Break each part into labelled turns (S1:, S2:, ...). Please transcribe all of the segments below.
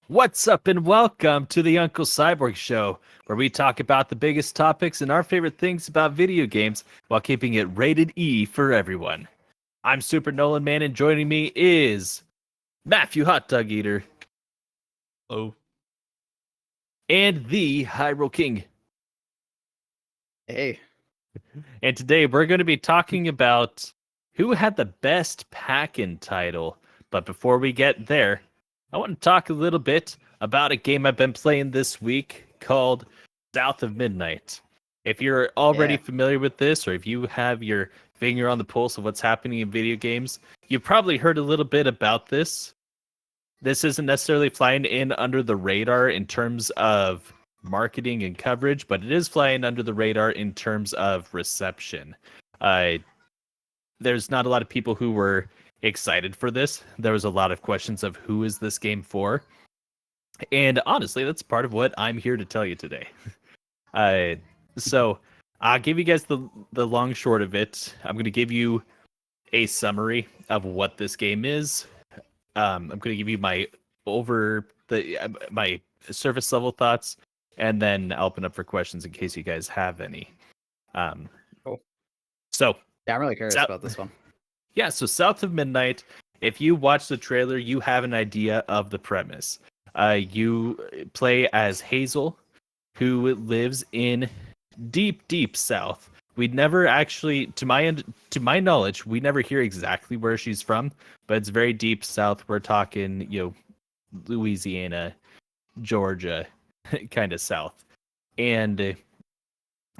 S1: What's up and welcome to the Uncle Cyborg Show, where we talk about the biggest topics and our favorite things about video games while keeping it rated E for everyone. I'm Super Nolan Man, and joining me is Matthew Hot Dog Eater.
S2: Oh.
S1: And the Hyrule King.
S3: Hey.
S1: And today we're going to be talking about who had the best pack-in title. But before we get there, I want to talk a little bit about a game I've been playing this week called South of Midnight. If you're already familiar with this, or if you have your finger on the pulse of what's happening in video games, you've probably heard a little bit about this. This isn't necessarily flying in under the radar in terms of marketing and coverage, but it is flying under the radar in terms of reception. There's not a lot of people who were excited for this. There was a lot of questions of who is this game for? And honestly, that's part of what I'm here to tell you today. So I'll give you guys the long short of it. I'm going to give you a summary of what this game is. I'm going to give you my my surface level thoughts, and then I'll open up for questions in case you guys have any.
S3: Cool.
S1: So
S3: yeah, I'm really curious about this one.
S1: Yeah, so South of Midnight, if you watch the trailer, you have an idea of the premise. You play as Hazel, who lives in deep south. We'd never actually, to my knowledge, we never hear exactly where she's from, but it's very deep south. We're talking, Louisiana, Georgia, kind of south. And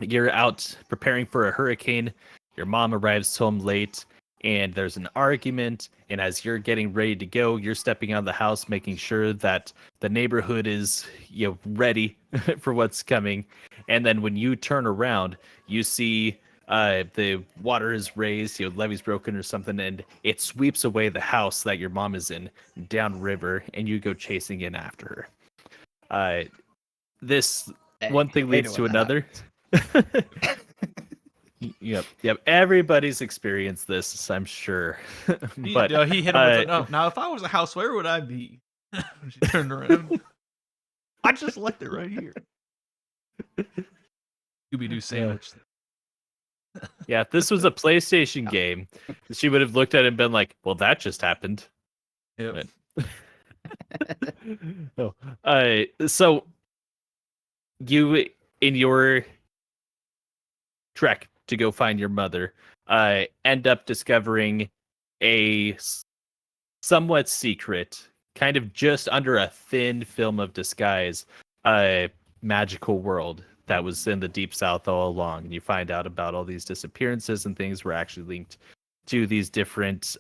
S1: you're out preparing for a hurricane. Your mom arrives home late, and there's an argument. And as you're getting ready to go, you're stepping out of the house, making sure that the neighborhood is, ready for what's coming. And then when you turn around, you see the water is raised, levee's broken or something, and it sweeps away the house that your mom is in downriver, and you go chasing in after her. This one thing leads to another. Yep. Everybody's experienced this, I'm sure.
S2: But he hit him with no. Now, if I was a house, where would I be? She turned around. I just left it right here. Scooby-Doo sandwich.
S1: Yeah, if this was a PlayStation game, she would have looked at it and been like, "Well, that just happened."
S2: Yep.
S1: No. So you, in your trek to go find your mother, end up discovering a somewhat secret, kind of just under a thin film of disguise, magical world that was in the deep south all along. And you find out about all these disappearances and things were actually linked to these different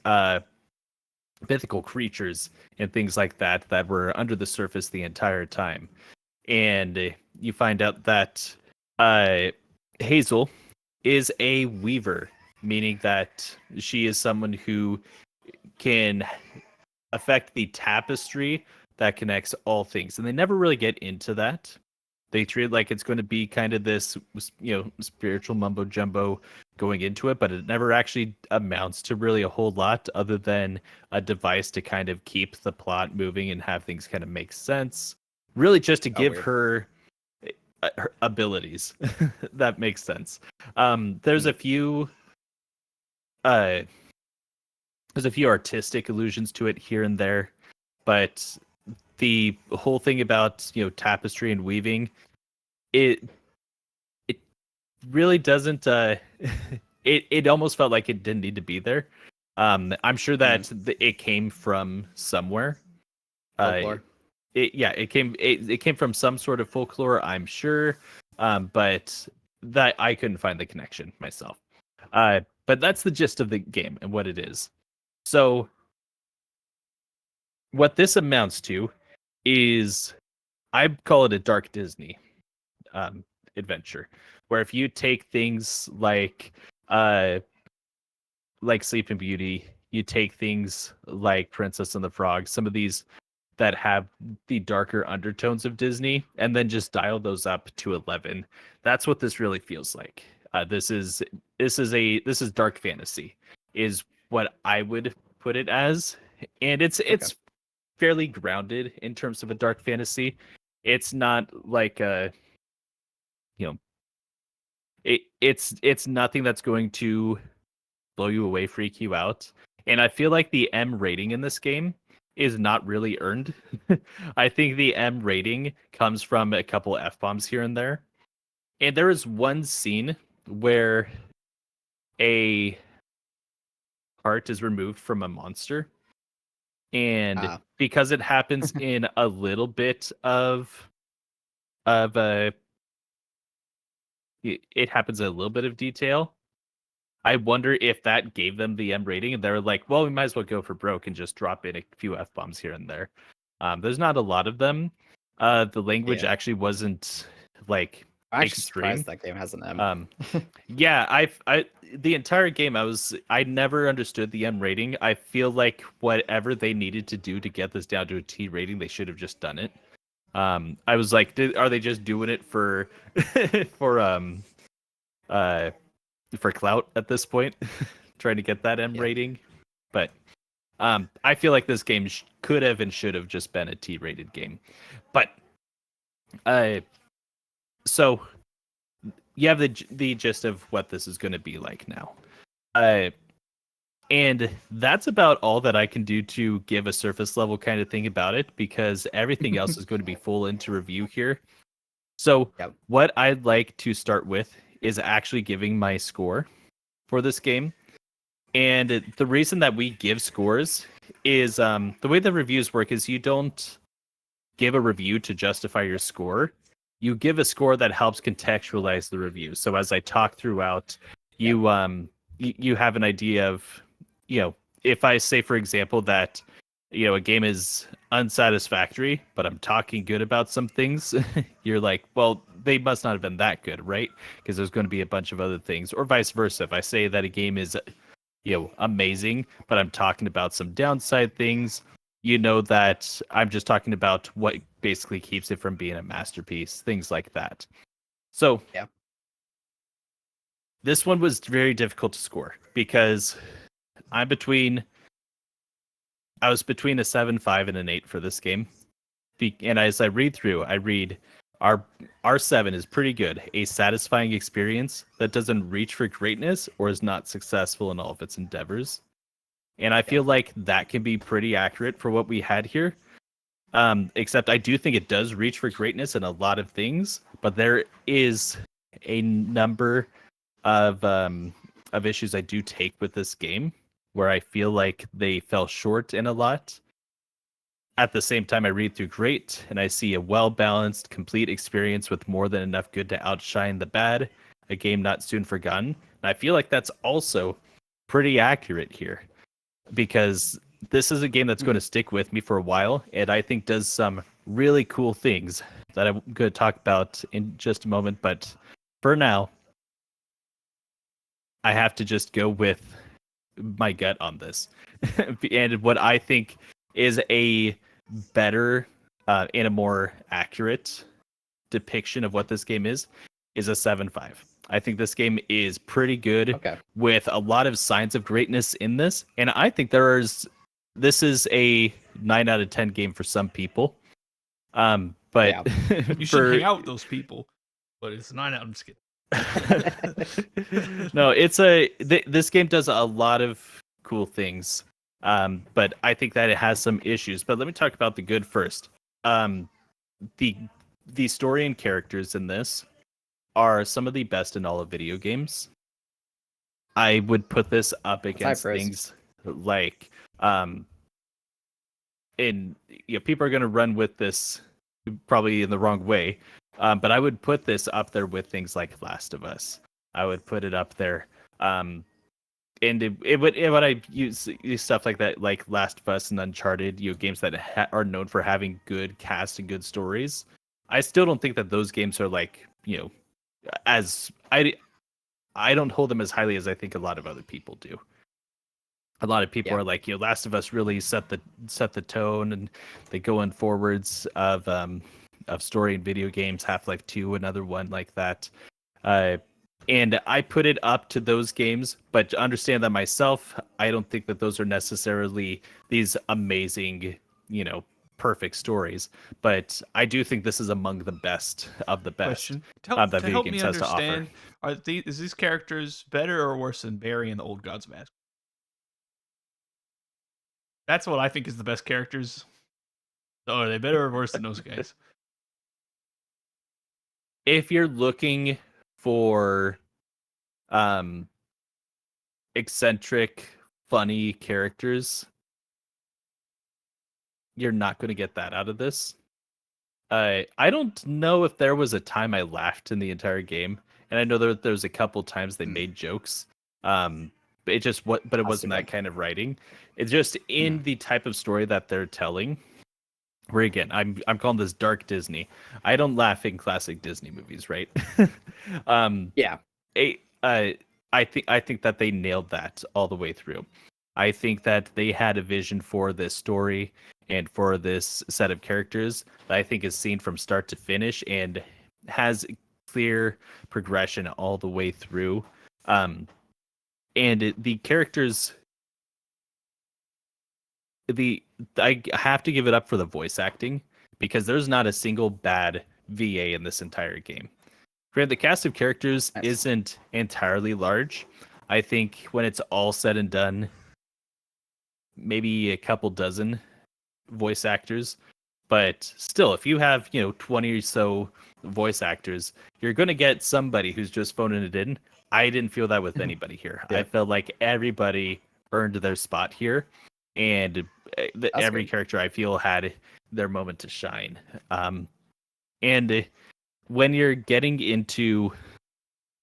S1: mythical creatures and things like that were under the surface the entire time. And you find out that Hazel is a weaver, meaning that she is someone who can affect the tapestry that connects all things. And they never really get into that. They treat it like it's going to be kind of this, spiritual mumbo jumbo going into it, but it never actually amounts to really a whole lot other than a device to kind of keep the plot moving and have things kind of make sense. Really just to give her abilities. That makes sense. There's a few artistic allusions to it here and there, but the whole thing about tapestry and weaving, it really doesn't it almost felt like it didn't need to be there. I'm sure that it came from somewhere.
S3: Folklore.
S1: It came from some sort of folklore, I'm sure, but that I couldn't find the connection myself. But that's the gist of the game and what it is. So what this amounts to is, I call it a dark Disney adventure, where if you take things like Sleeping Beauty, you take things like Princess and the Frog, some of these that have the darker undertones of Disney, and then just dial those up to 11. That's what this really feels like. This is dark fantasy, is what I would put it as, and it's fairly grounded in terms of a dark fantasy. It's not like it's nothing that's going to blow you away, freak you out. And I feel like the M rating in this game is not really earned. I think the M rating comes from a couple F-bombs here and there. And there is one scene where a heart is removed from a monster. And because it happens in a little bit of it happens in a little bit of detail. I wonder if that gave them the M rating, and they're like, well, we might as well go for broke and just drop in a few F-bombs here and there. There's not a lot of them. The language actually wasn't like
S3: I'm
S1: extreme.
S3: surprised that game has an M.
S1: Yeah, I the entire game I never understood the M rating. I feel like whatever they needed to do to get this down to a T rating, they should have just done it. I was like, are they just doing it for for clout at this point, trying to get that M rating? But I feel like this game could have and should have just been a T-rated game. But so you have the gist of what this is going to be like now. And that's about all that I can do to give a surface level kind of thing about it, because everything else is going to be full into review here. So what I'd like to start with is actually giving my score for this game. And the reason that we give scores is the way the reviews work is you don't give a review to justify your score. You give a score that helps contextualize the review. So as I talk throughout, you have an idea of, if I say, for example, that, a game is unsatisfactory, but I'm talking good about some things, you're like, well, they must not have been that good, right? Because there's going to be a bunch of other things, or vice versa. If I say that a game is, amazing, but I'm talking about some downside things, that I'm just talking about what basically keeps it from being a masterpiece, things like that. So, this one was very difficult to score because I was between a 7.5 and an 8 for this game. And as I read our 7 is pretty good, a satisfying experience that doesn't reach for greatness or is not successful in all of its endeavors. And I feel like that can be pretty accurate for what we had here. Except I do think it does reach for greatness in a lot of things, but there is a number of issues I do take with this game where I feel like they fell short in a lot. At the same time, I read through great, and I see a well-balanced, complete experience with more than enough good to outshine the bad, a game not soon forgotten. And I feel like that's also pretty accurate here, because this is a game that's going to stick with me for a while, and I think does some really cool things that I'm going to talk about in just a moment. But for now, I have to just go with my gut on this. And what I think is a better and a more accurate depiction of what this game is a 7.5. I think this game is pretty good with a lot of signs of greatness in this. And I think this is a 9 out of 10 game for some people. But
S2: you should hang out with those people. But it's 9 out. I'm just kidding.
S1: No, this game does a lot of cool things. But I think that it has some issues. But let me talk about the good first. The story and characters in this are some of the best in all of video games. I would put this up against things like people are going to run with this probably in the wrong way. But I would put this up there with things like Last of Us. I would put it up there. And when I use stuff like that, like Last of Us and Uncharted, games that are known for having good cast and good stories, I still don't think that those games are like, as I don't hold them as highly as I think a lot of other people do. A lot of people are like, Last of Us really set the tone, and they go in forwards of story in video games. Half-Life 2, another one like that. And I put it up to those games, but to understand that myself, I don't think that those are necessarily these amazing, perfect stories, but I do think this is among the best of the best
S2: Question.
S1: that
S2: To
S1: video
S2: help
S1: games
S2: me
S1: has to offer.
S2: understand, is these characters better or worse than Barry and the Old Gods of Asgard? That's what I think is the best characters. So are they better or worse than those guys?
S1: If you're looking for eccentric, funny characters, you're not going to get that out of this. I don't know if there was a time I laughed in the entire game, and I know there was a couple times they made jokes. It just but it wasn't that kind of writing. It's just in the type of story that they're telling. Where again, I'm calling this dark Disney. I don't laugh in classic Disney movies, right?
S3: Yeah.
S1: I think that they nailed that all the way through. I think that they had a vision for this story and for this set of characters that I think is seen from start to finish and has clear progression all the way through. And the characters, I have to give it up for the voice acting because there's not a single bad VA in this entire game. Granted, the cast of characters isn't entirely large. I think when it's all said and done, maybe a couple dozen voice actors. But still, if you have, 20 or so voice actors, you're going to get somebody who's just phoning it in. I didn't feel that with anybody here. I felt like everybody earned their spot here. And every character I feel had their moment to shine. And when you're getting into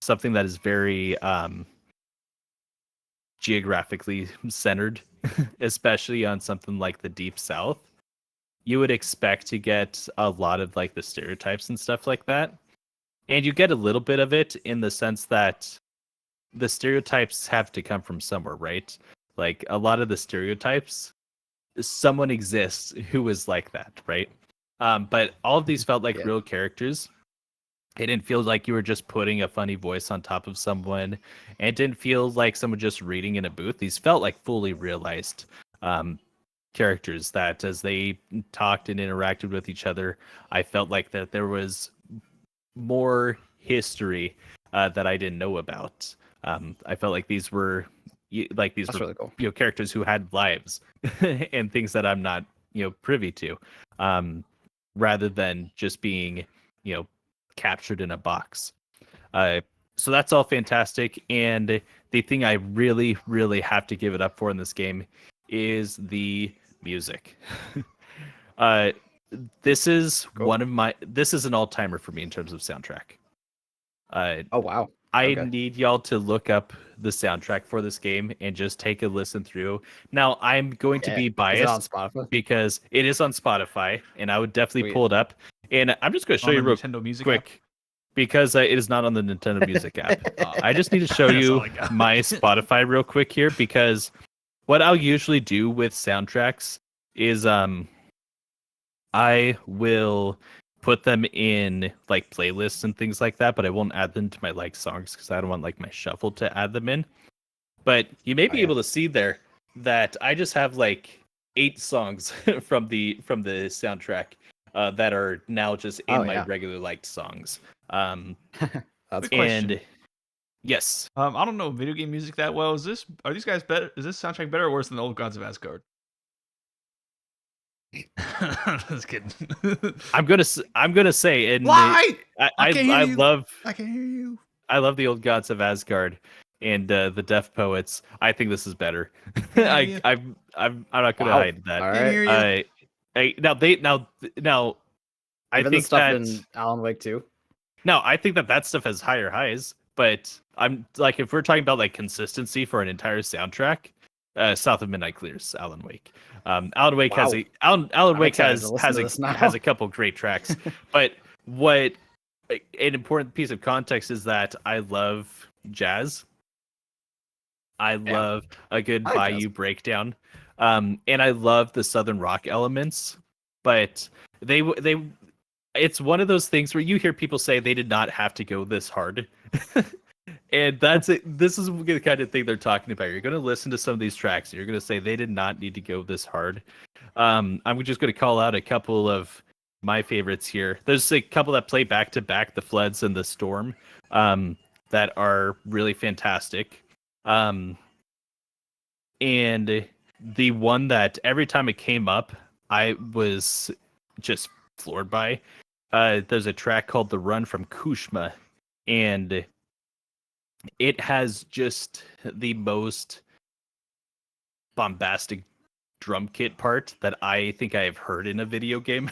S1: something that is very geographically centered, especially on something like the Deep South, you would expect to get a lot of like the stereotypes and stuff like that. And you get a little bit of it in the sense that the stereotypes have to come from somewhere, right? Like a lot of the stereotypes, someone exists who is like that, right? But all of these felt like real characters. It didn't feel like you were just putting a funny voice on top of someone. And it didn't feel like someone just reading in a booth. These felt like fully realized characters that as they talked and interacted with each other, I felt like that there was more history that I didn't know about. I felt like these were
S3: really cool.
S1: Characters who had lives and things that I'm not privy to, rather than just being captured in a box. So that's all fantastic. And the thing I really, really have to give it up for in this game is the music. This is this is an all-timer for me in terms of soundtrack.
S3: Oh wow.
S1: I need y'all to look up the soundtrack for this game and just take a listen through. Now, I'm going to be biased because it is on Spotify, and I would definitely pull it up. And I'm just going to show you real quick because it is not on the Nintendo Music app. I just need to show you my Spotify real quick here because what I'll usually do with soundtracks is I will put them in like playlists and things like that, but I won't add them to my like songs because I don't want like my shuffle to add them in. But you may be able to see there that I just have like 8 songs from the soundtrack that are now just in my regular liked songs.
S3: That's
S2: question.
S1: Yes.
S2: I don't know video game music that well. Are these guys better? Is this soundtrack better or worse than the Old Gods of Asgard? Just kidding.
S1: I'm gonna say, and
S2: lie.
S1: I love.
S2: I can hear you.
S1: I love the Old Gods of Asgard and the Deaf Poets. I think this is better. I'm not gonna hide that.
S3: All right.
S1: Now I think
S3: stuff
S1: that
S3: in Alan Wake 2.
S1: No, I think that stuff has higher highs. But I'm like, if we're talking about like consistency for an entire soundtrack, South of Midnight clears Alan Wake. Alan Wake has a couple great tracks, but what an important piece of context is that I love jazz. I love a good Bayou breakdown, and I love the Southern rock elements. But it's one of those things where you hear people say they did not have to go this hard. And that's it. This is the kind of thing they're talking about. You're going to listen to some of these tracks. And you're going to say they did not need to go this hard. I'm just going to call out a couple of my favorites here. There's a couple that play back to back, the Floods and the Storm, that are really fantastic. And the one that every time it came up, I was just floored by. There's a track called "The Run" from Kushma, and it has just the most bombastic drum kit part that I think I have heard in a video game.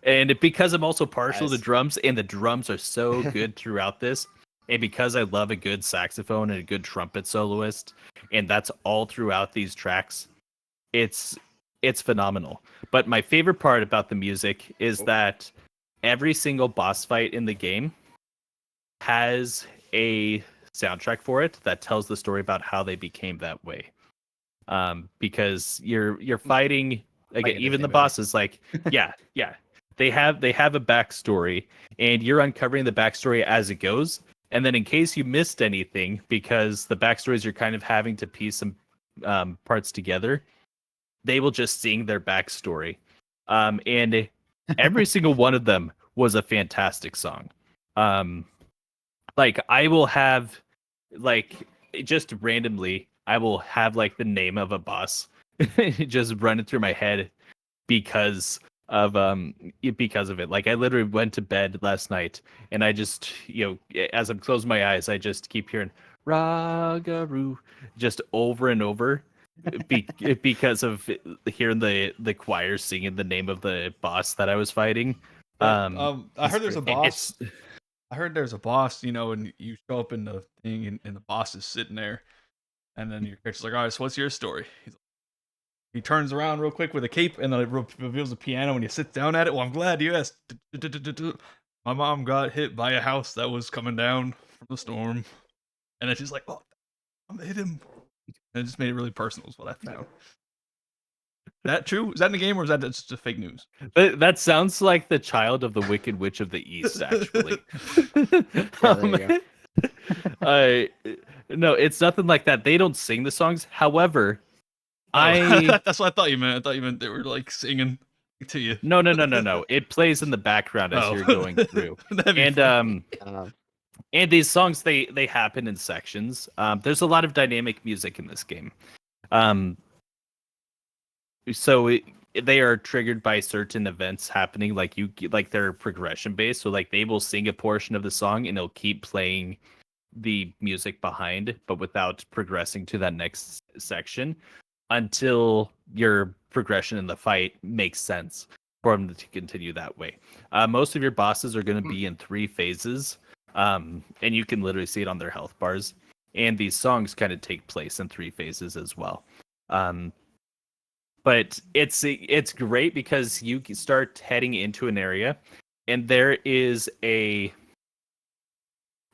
S1: And because I'm also partial to drums, and the drums are so good throughout this, and because I love a good saxophone and a good trumpet soloist, and that's all throughout these tracks, it's phenomenal. But my favorite part about the music is that every single boss fight in the game has a soundtrack for it that tells the story about how they became that way. Because you're fighting again, even the bosses, like yeah, they have a backstory, and you're uncovering the backstory as it goes. And then in case you missed anything, because the backstories you're kind of having to piece some parts together, they will just sing their backstory. And every single one of them was a fantastic song. Like I will have, like, just randomly, I will have like the name of a boss just running through my head because of it. Like I literally went to bed last night and I just, as I'm closing my eyes, I just keep hearing Ragaru just over and over because of hearing the choir singing the name of the boss that I was fighting.
S2: I heard there's a boss. I heard there's a boss, and you show up in the thing and the boss is sitting there. And then your character's like, all right, so what's your story? He turns around real quick with a cape and then it reveals a piano and he sits down at it. Well, I'm glad you asked. My mom got hit by a house that was coming down from the storm. And then she's like, oh, I'm hit him. And it just made it really personal, is what I found. That true? Is that in the game or is that just fake news?
S1: That sounds like the child of the Wicked Witch of the East, actually. No, it's nothing like that. They don't sing the songs. However,
S2: that's what I thought you meant. I thought you meant they were like singing to you.
S1: No. It plays in the background as you're going through. And these songs they happen in sections. There's a lot of dynamic music in this game. So they are triggered by certain events happening, like they're progression based. So like they will sing a portion of the song and it'll keep playing the music behind, but without progressing to that next section until your progression in the fight makes sense for them to continue that way. Most of your bosses are going to be in 3 phases, and you can literally see it on their health bars. And these songs kind of take place in 3 phases as well. But it's great because you start heading into an area, and there is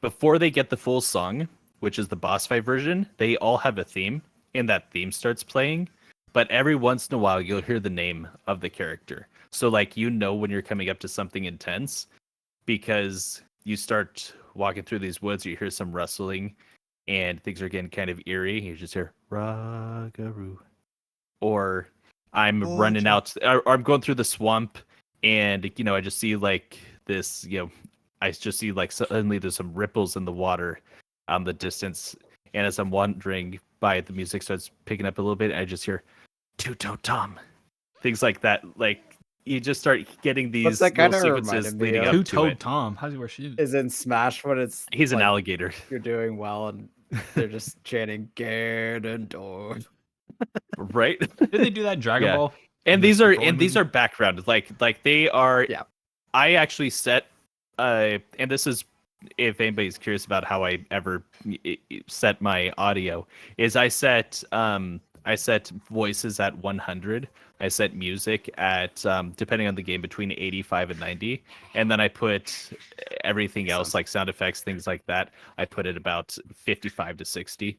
S1: before they get the full song, which is the boss fight version, they all have a theme, and that theme starts playing. But every once in a while, you'll hear the name of the character. So, like, when you're coming up to something intense, because you start walking through these woods, you hear some rustling, and things are getting kind of eerie. You just hear Ragaru. Or I'm running out, or I'm going through the swamp, and, I just see, like, this, I just see like suddenly there's some ripples in the water on the distance, and as I'm wandering by, the music starts picking up a little bit, and I just hear Two-Toe Tom, things like that. Like you just start getting these little sequences leading up to it.
S2: Two-Toed Tom, how's he wear shoes?
S3: Is in Smash when
S1: he's like, an alligator.
S3: You're doing well, and they're just chanting Ganondorf.
S1: Right?
S2: Did they do that in Dragon Ball?
S1: And these are background, like they are.
S3: Yeah. I
S1: actually set. And this is, if anybody's curious about how I ever set my audio, is I set voices at 100. I set music at depending on the game between 85 and 90, and then I put everything else like sound effects, things like that. I put it about 55 to 60.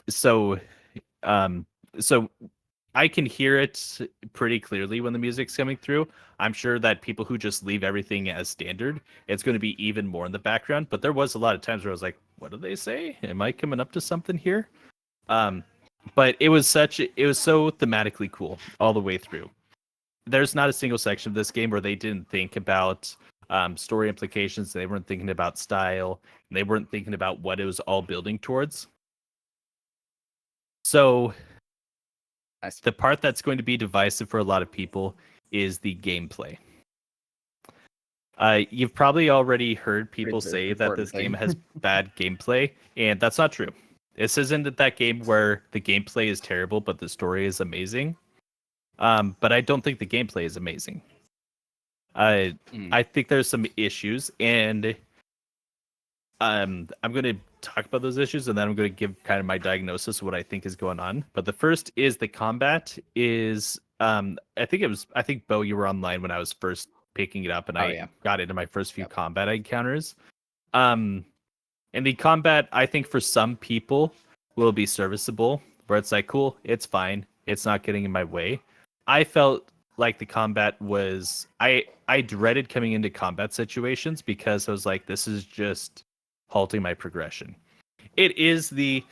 S1: So I can hear it pretty clearly when the music's coming through. I'm sure that people who just leave everything as standard, it's going to be even more in the background. But there was a lot of times where I was like, "What do they say? Am I coming up to something here?" But it was so thematically cool all the way through. There's not a single section of this game where they didn't think about story implications. They weren't thinking about style. And they weren't thinking about what it was all building towards. So the part that's going to be divisive for a lot of people is the gameplay. You've probably already heard people say that this game has bad gameplay, and that's not true. This isn't that game where the gameplay is terrible, but the story is amazing. But I don't think the gameplay is amazing. I think there's some issues, and I'm going to talk about those issues, and then I'm going to give kind of my diagnosis of what I think is going on. But the first is the combat is, I think Bo, you were online when I was first picking it up, and I got into my first few combat encounters. And the combat, I think for some people will be serviceable, where it's like, cool, it's fine, it's not getting in my way. I felt like the combat was, I dreaded coming into combat situations because I was like, this is just halting my progression. It is the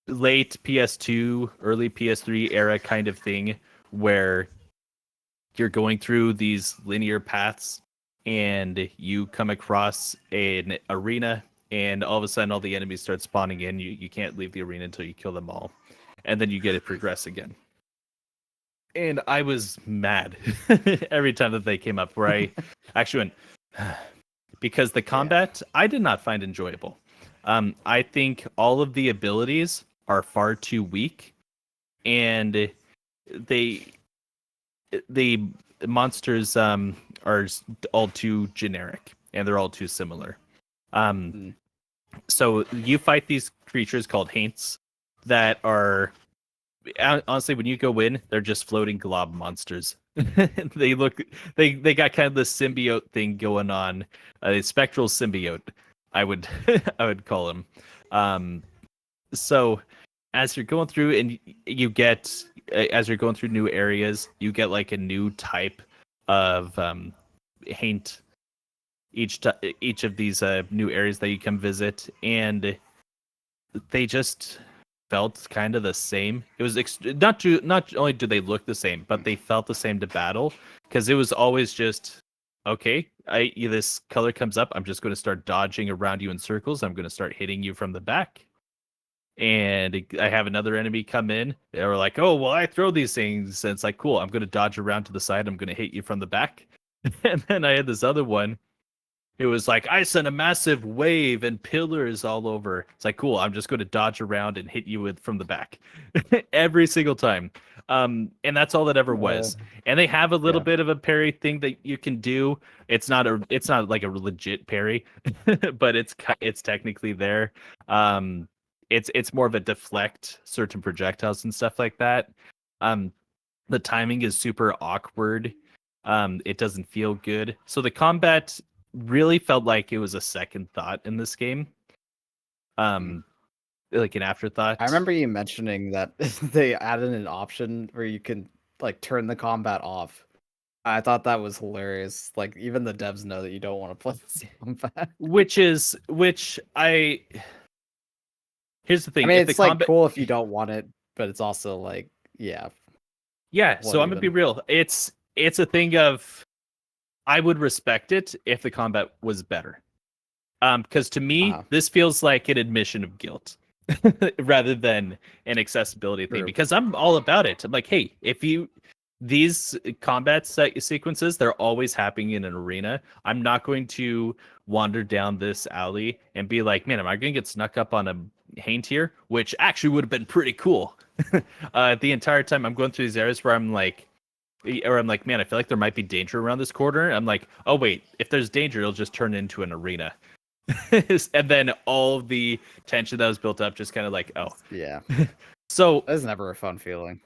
S1: late PS2, early PS3 era kind of thing where you're going through these linear paths and you come across an arena and all of a sudden all the enemies start spawning in. You can't leave the arena until you kill them all. And then you get to progress again. And I was mad every time that they came up, where I actually went, because the combat I did not find enjoyable. I think all of the abilities are far too weak, and the monsters are all too generic, and they're all too similar. So you fight these creatures called haints that are, honestly, when you go in, they're just floating glob monsters. they got kind of the symbiote thing going on, a spectral symbiote, I would call them. So as you're going through and as you're going through new areas, you get like a new type of haint each of these new areas that you come visit, and they just felt kind of the same. It was not only do they look the same, but they felt the same to battle, because it was always just, okay, this color comes up, I'm just going to start dodging around you in circles, I'm going to start hitting you from the back, and I have another enemy come in, they were like, oh well, I throw these things, and it's like, cool, I'm going to dodge around to the side, I'm going to hit you from the back. And then I had this other one. It was like, I sent a massive wave and pillars all over. It's like, cool, I'm just going to dodge around and hit you from the back every single time. And that's all that ever was. And they have a little bit of a parry thing that you can do. It's not like a legit parry, but it's technically there. It's more of a deflect certain projectiles and stuff like that. The timing is super awkward. It doesn't feel good. So the combat really felt like it was a second thought in this game, like an afterthought.
S3: I remember you mentioning that they added an option where you can like turn the combat off. I thought that was hilarious. Like even the devs know that you don't want to play this combat.
S1: Here's the thing.
S3: I mean, it's like cool if you don't want it, but it's also like, yeah.
S1: So I'm gonna be real. It's a thing of, I would respect it if the combat was better. Because to me, this feels like an admission of guilt rather than an accessibility thing. Because I'm all about it. I'm like, hey, these combat sequences, they're always happening in an arena. I'm not going to wander down this alley and be like, man, am I going to get snuck up on a haint here? Which actually would have been pretty cool. The entire time I'm going through these areas where I'm like, man, I feel like there might be danger around this corner. I'm like, oh wait, if there's danger, it'll just turn into an arena. And then all the tension that was built up just kind of like, oh.
S3: Yeah.
S1: So
S3: that's never a fun feeling.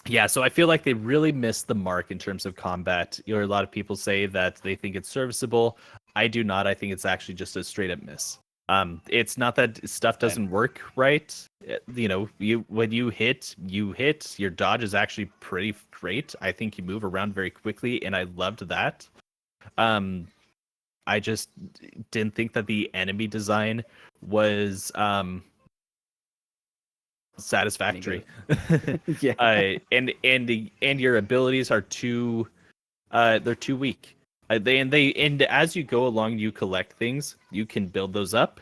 S1: Yeah, so I feel like they really missed the mark in terms of combat. A lot of people say that they think it's serviceable. I do not. I think it's actually just a straight up miss. It's not that stuff doesn't work right. you know, when you hit, your dodge is actually pretty great. I think you move around very quickly, and I loved that. I just didn't think that the enemy design was satisfactory.
S3: Yeah.
S1: And your abilities are too they're too weak. And as you go along, you collect things. You can build those up.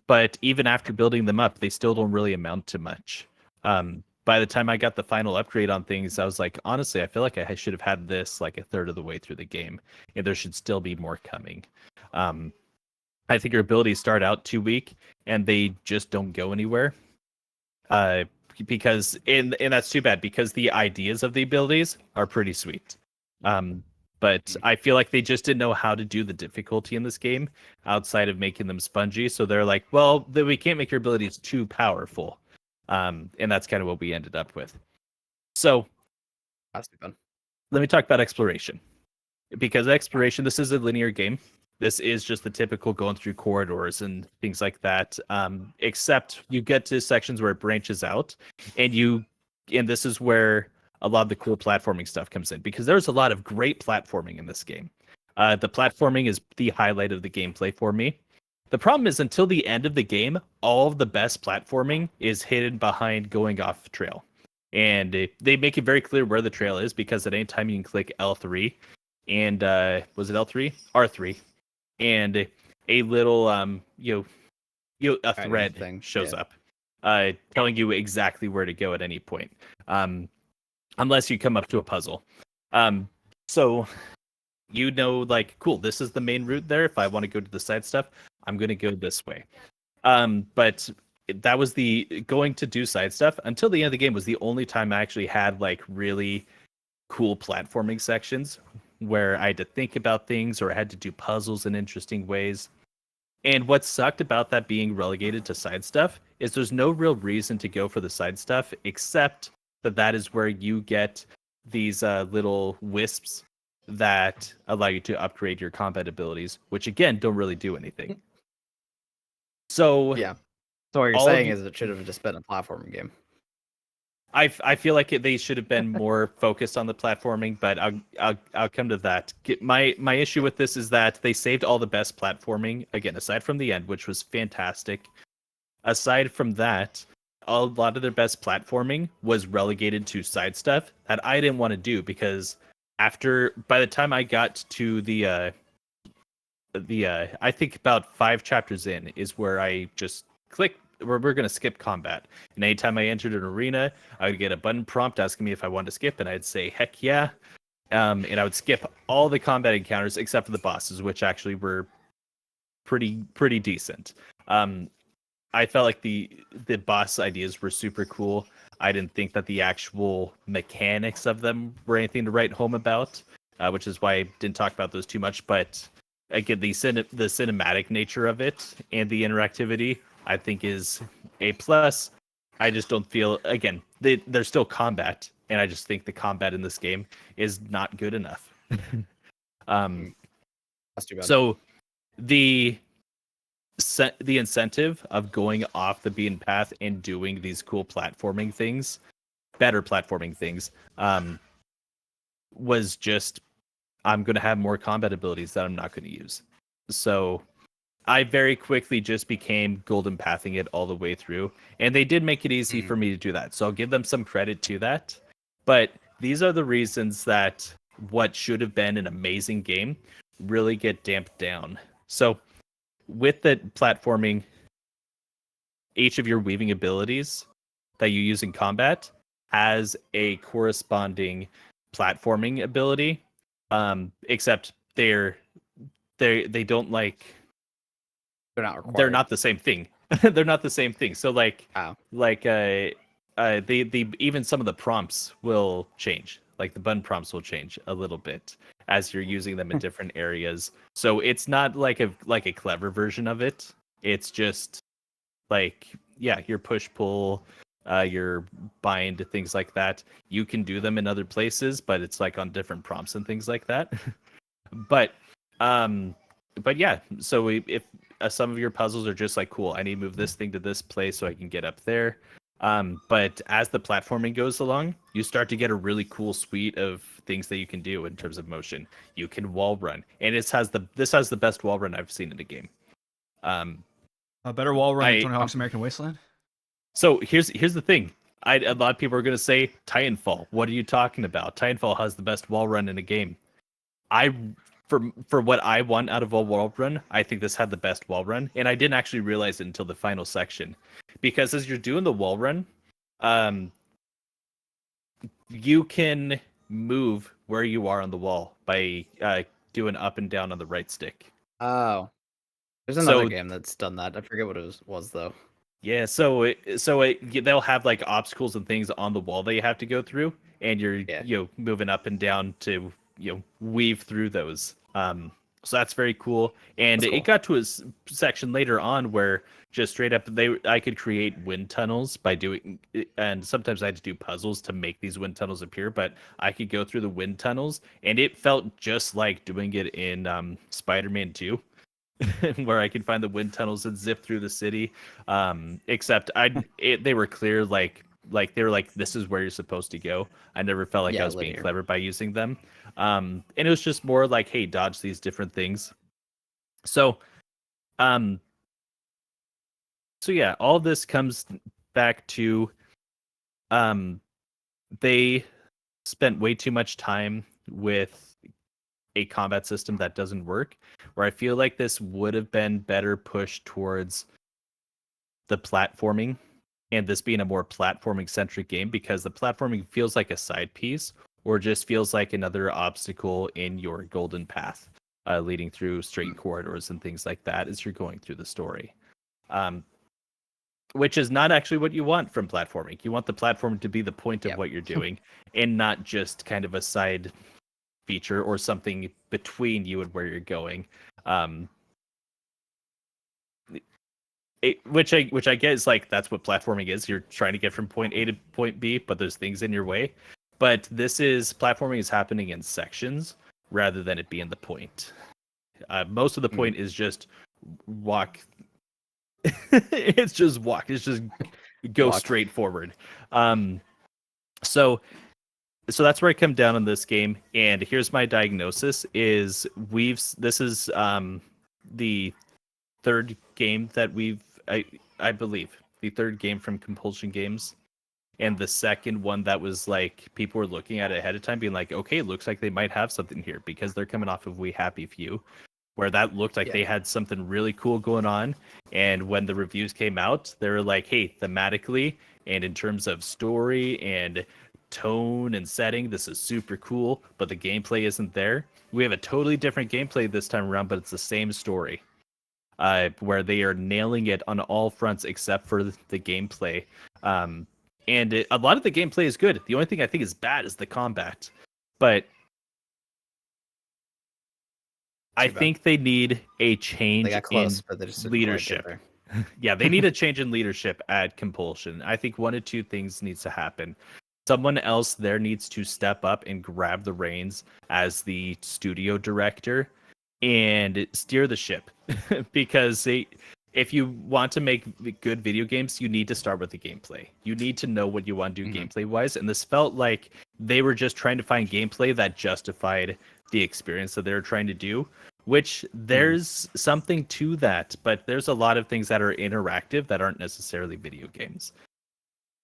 S1: But even after building them up, they still don't really amount to much. By the time I got the final upgrade on things, I was like, honestly, I feel like I should have had this like a third of the way through the game, and there should still be more coming. I think your abilities start out too weak, and they just don't go anywhere. Because and that's too bad because the ideas of the abilities are pretty sweet. But I feel like they just didn't know how to do the difficulty in this game outside of making them spongy. So they're like, well, we can't make your abilities too powerful. And that's kind of what we ended up with. So
S3: That's fun.
S1: let me talk about exploration. Because exploration, this is a linear game. This is just the typical going through corridors and things like that. Except you get to sections where it branches out, and this is where a lot of the cool platforming stuff comes in, because there's a lot of great platforming in this game. The platforming is the highlight of the gameplay for me. The problem is until the end of the game, all of the best platforming is hidden behind going off trail. And they make it very clear where the trail is, because at any time you can click L3 and was it L3? R3. And a little a thread
S3: thing
S1: shows up telling you exactly where to go at any point. Unless you come up to a puzzle. So you know, like, cool, this is the main route there. If I want to go to the side stuff, I'm going to go this way. But that was the going to do side stuff until the end of the game was the only time I actually had like really cool platforming sections where I had to think about things or I had to do puzzles in interesting ways. And what sucked about that being relegated to side stuff is there's no real reason to go for the side stuff, except that is where you get these little wisps that allow you to upgrade your combat abilities, which again don't really do anything. So
S3: yeah. So what you're saying is it should have just been a platforming game.
S1: I feel like they should have been more focused on the platforming, but I'll come to that. My issue with this is that they saved all the best platforming, again, aside from the end, which was fantastic. Aside from that, a lot of their best platforming was relegated to side stuff that I didn't want to do, because by the time I got to the I think about 5 chapters in is where I just clicked. We're going to skip combat. And anytime I entered an arena, I would get a button prompt asking me if I wanted to skip, and I'd say, heck yeah. And I would skip all the combat encounters except for the bosses, which actually were pretty decent. I felt like the boss ideas were super cool. I didn't think that the actual mechanics of them were anything to write home about, which is why I didn't talk about those too much. But again, the cinematic nature of it and the interactivity, I think, is a plus. I just don't feel, again, there's still combat, and I just think the combat in this game is not good enough.
S3: That's too bad.
S1: So the incentive of going off the beaten path and doing these cool platforming things, better platforming things, was just, I'm going to have more combat abilities that I'm not going to use. So I very quickly just became golden pathing it all the way through. And they did make it easy for me to do that. So I'll give them some credit to that. But these are the reasons that what should have been an amazing game really get damped down. So with the platforming, each of your weaving abilities that you use in combat has a corresponding platforming ability. Except they don't like,
S3: They're not required.
S1: they're not the same thing. They're not the same thing. So like they even some of the prompts will change. Like the button prompts will change a little bit as you're using them in different areas. So it's not like a clever version of it. It's just like, yeah, your push pull, your bind, things like that. You can do them in other places, but it's like on different prompts and things like that. But yeah, so if some of your puzzles are just like, cool, I need to move this thing to this place so I can get up there. But as the platforming goes along, you start to get a really cool suite of things that you can do in terms of motion. You can wall run, and this has the best wall run I've seen in a game.
S2: A better wall run than
S1: I
S2: Tony Hawk's American Wasteland.
S1: So here's the thing. A lot of people are gonna say Titanfall. What are you talking about? Titanfall has the best wall run in a game. For what I want out of a wall run, I think this had the best wall run, and I didn't actually realize it until the final section, because as you're doing the wall run, you can move where you are on the wall by doing up and down on the right stick.
S3: Oh, there's another game that's done that. I forget what it was though.
S1: Yeah, they'll have like obstacles and things on the wall that you have to go through, and you're moving up and down to weave through those. So that's very cool. And it got to a section later on where just straight up I could create wind tunnels by doing, and sometimes I had to do puzzles to make these wind tunnels appear, but I could go through the wind tunnels, and it felt just like doing it in Spider-Man 2. Where I could find the wind tunnels and zip through the city. Except they were clear, like they were like, this is where you're supposed to go. I never felt like I was being clever by using them. And it was just more like, hey, dodge these different things. So yeah, all this comes back to they spent way too much time with a combat system that doesn't work, where I feel like this would have been better pushed towards the platforming, and this being a more platforming centric game, because the platforming feels like a side piece or just feels like another obstacle in your golden path, leading through straight corridors and things like that as you're going through the story. Which is not actually what you want from platforming. You want the platform to be the point of what you're doing and not just kind of a side feature or something between you and where you're going. Which I get is like, that's what platforming is. You're trying to get from point A to point B, but there's things in your way. But platforming is happening in sections rather than it being the point. Most of the point is just walk. It's just walk. It's just go straight forward. So that's where I come down on this game, and here's my diagnosis: this is the third game that I believe the third game from Compulsion Games, and the second one that was like people were looking at it ahead of time, being like, okay, looks like they might have something here, because they're coming off of We Happy Few, where that looked like they had something really cool going on, and when the reviews came out, they were like, hey, thematically and in terms of story and tone and setting, this is super cool, but the gameplay isn't there. We have a totally different gameplay this time around, but it's the same story, where they are nailing it on all fronts except for the gameplay. And a lot of the gameplay is good. The only thing I think is bad is the combat. But I think they need a change in leadership. Yeah, they need a change in leadership at Compulsion. I think one of two things needs to happen. Someone else there needs to step up and grab the reins as the studio director and steer the ship. Because if you want to make good video games, you need to start with the gameplay. You need to know what you want to do gameplay-wise, and this felt like they were just trying to find gameplay that justified the experience that they were trying to do, which there's something to that, but there's a lot of things that are interactive that aren't necessarily video games.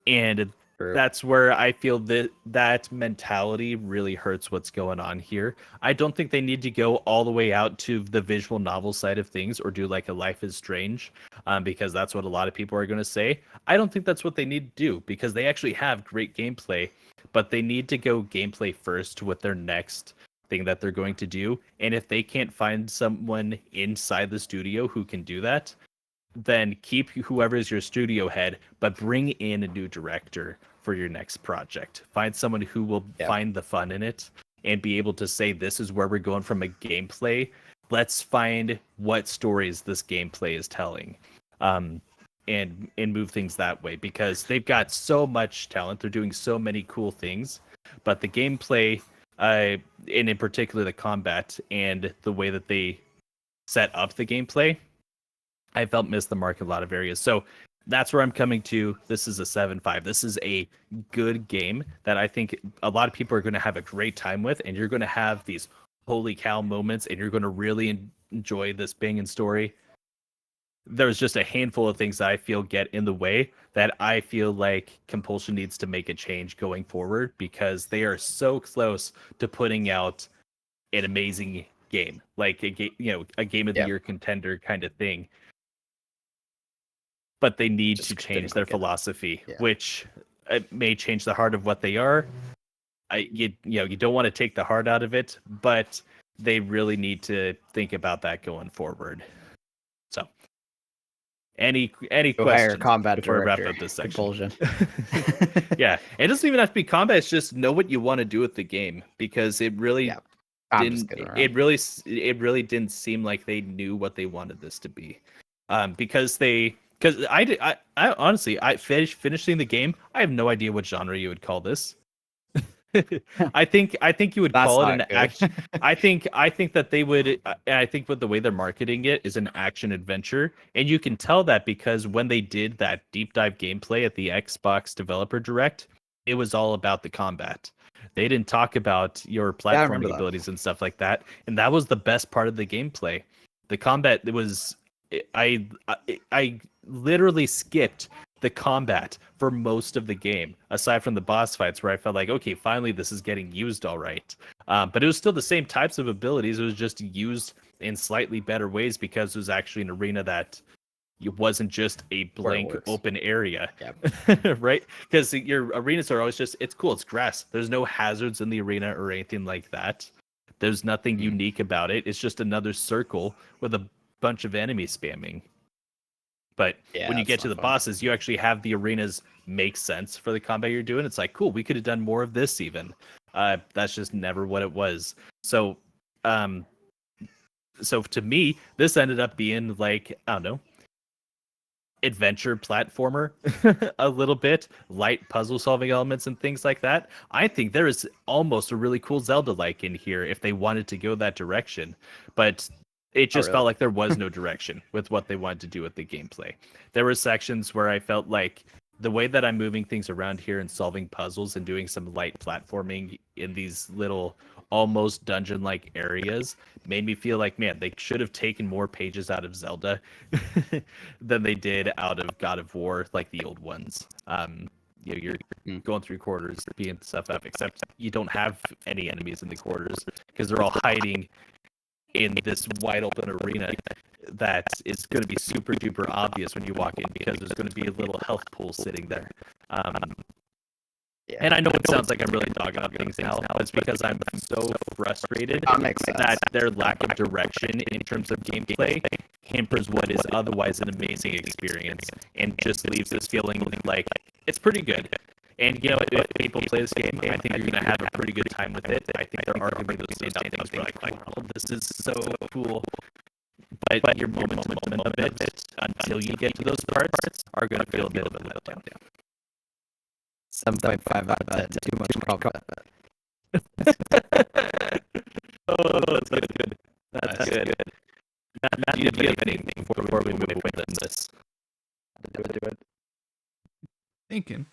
S1: And that's where I feel that mentality really hurts what's going on here. I don't think they need to go all the way out to the visual novel side of things or do like a Life is Strange, because that's what a lot of people are going to say. I don't think that's what they need to do, because they actually have great gameplay, but they need to go gameplay first with their next thing that they're going to do. And if they can't find someone inside the studio who can do that, then keep whoever is your studio head, but bring in a new director for your next project. Find someone who will find the fun in it and be able to say, this is where we're going from a gameplay. Let's find what stories this gameplay is telling, and move things that way, because they've got so much talent. They're doing so many cool things, but the gameplay, and in particular the combat and the way that they set up the gameplay, I felt missed the mark in a lot of areas. So that's where I'm coming to. This is a 7.5. This is a good game that I think a lot of people are going to have a great time with, and you're going to have these holy cow moments, and you're going to really enjoy this banging story. There's just a handful of things that I feel get in the way that I feel like Compulsion needs to make a change going forward, because they are so close to putting out an amazing game, like a game of the year contender kind of thing. But they need to change their philosophy, which may change the heart of what they are. You don't want to take the heart out of it, but they really need to think about that going forward. So, any questions
S3: combat
S1: before I wrap
S3: director,
S1: up this section?
S3: Compulsion.
S1: Yeah, it doesn't even have to be combat. It's just know what you want to do with the game, because it really didn't. It really didn't seem like they knew what they wanted this to be, because I honestly, finishing the game, I have no idea what genre you would call this. I think you would call it an action. I think that they would. I think with the way they're marketing it is an action adventure, and you can tell that because when they did that deep dive gameplay at the Xbox Developer Direct, it was all about the combat. They didn't talk about your platforming abilities and stuff like that, and that was the best part of the gameplay. The combat, it was. I literally skipped the combat for most of the game, aside from the boss fights, where I felt like, okay, finally this is getting used all right. But it was still the same types of abilities. It was just used in slightly better ways, because it was actually an arena that it wasn't just a blank open area. Right? Because your arenas are always just, it's cool, it's grass. There's no hazards in the arena or anything like that. There's nothing unique about it. It's just another circle with a bunch of enemies spamming. But when you get to the bosses, you actually have the arenas make sense for the combat you're doing. It's like, cool, we could have done more of this even. That's just never what it was. So to me, this ended up being like, I don't know, adventure platformer, a little bit, light puzzle solving elements and things like that. I think there is almost a really cool Zelda-like in here if they wanted to go that direction. But it just felt like there was no direction with what they wanted to do with the gameplay. There were sections where I felt like the way that I'm moving things around here and solving puzzles and doing some light platforming in these little almost dungeon-like areas made me feel like, man, they should have taken more pages out of Zelda than they did out of God of War, like the old ones. You're going through corridors, being stuff up, except you don't have any enemies in the corridors because they're all hiding in this wide open arena that is going to be super duper obvious when you walk in, because there's going to be a little health pool sitting there. And I know it sounds like I'm really dogging up things now, but it's because I'm so frustrated that their lack of direction in terms of gameplay hampers what is otherwise an amazing experience and just leaves us feeling like it's pretty good. And you know, if people play this game, I think you're going to have a pretty good time with it. I think there are going to be those standout things where like, wow, this is so cool. But your moment to moment of it, until you get to those parts, are going to feel a bit of a letdown.
S3: 7.5 out of 10. Too much combat.
S1: Oh, that's good. That's good. Matt, do you have anything before we move away from this? Do it.
S2: Thinking.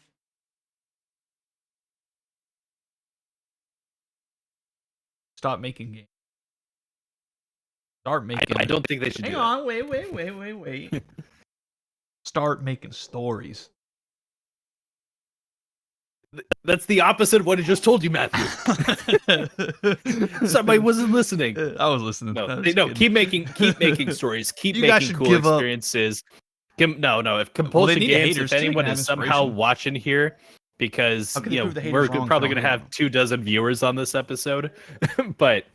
S2: Stop making games. Start making.
S1: I don't think they should.
S2: Hang on, wait. Start making stories.
S1: That's the opposite of what I just told you, Matthew. Somebody wasn't listening.
S2: I was listening.
S1: No, keep making stories. Keep making cool experiences. No. If Compulsion Games, if anyone is somehow watching here, because we're probably going to have 24 viewers on this episode, but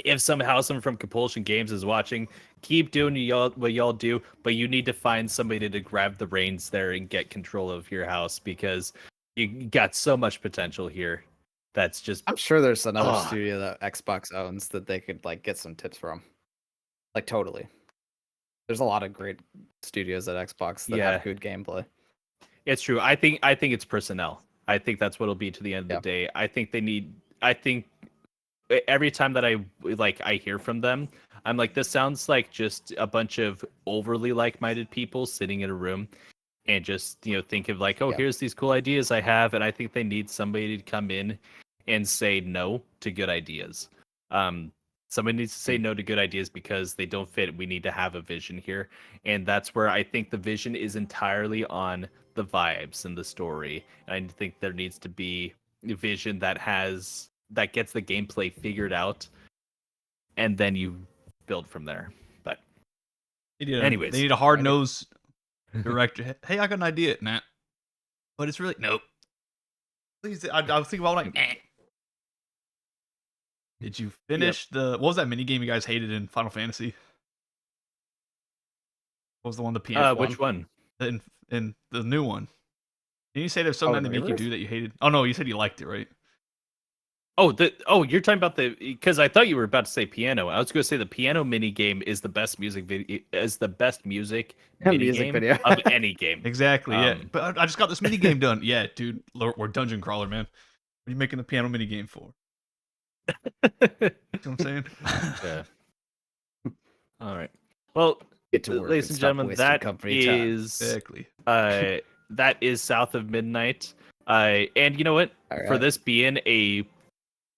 S1: if somehow someone from Compulsion Games is watching, keep doing what y'all do, but you need to find somebody to grab the reins there and get control of your house, because you got so much potential here. That's just,
S3: I'm sure there's another studio that Xbox owns that they could like get some tips from. Like totally. There's a lot of great studios at Xbox that have good gameplay.
S1: It's true. I think it's personnel. I think that's what it'll be to the end of the day. I think every time that I hear from them, I'm like, this sounds like just a bunch of overly like-minded people sitting in a room and just, think of like, oh,
S3: Yeah.
S1: here's these cool ideas I have, and I think they need somebody to come in and say no to good ideas. Somebody needs to say no to good ideas because they don't fit. We need to have a vision here, and that's where I think the vision is entirely on the vibes and the story. I think there needs to be a vision that gets the gameplay figured out, and then you build from there. But anyways,
S2: they need a hard-nosed director. Hey, I got an idea, Nat. But it's really nope. Please, I was thinking about like. Did you finish what was that mini game you guys hated in Final Fantasy? What was the one the piano?
S1: Which one?
S2: In the new one. Didn't you say there's something they make you do that you hated? Oh no, you said you liked it, right?
S1: You're talking about because I thought you were about to say piano. I was going to say the piano mini game is the best music video, mini game
S3: video
S1: of any game.
S2: Exactly. Yeah, but I just got this mini game done. Yeah, dude, we're dungeon crawler, man. What are you making the piano mini game for? You know what I'm saying?
S1: Yeah. All right. Well,
S3: Get to work,
S1: ladies and gentlemen, that is
S2: exactly.
S1: That is South of Midnight. And you know what?
S3: Right.
S1: For this being a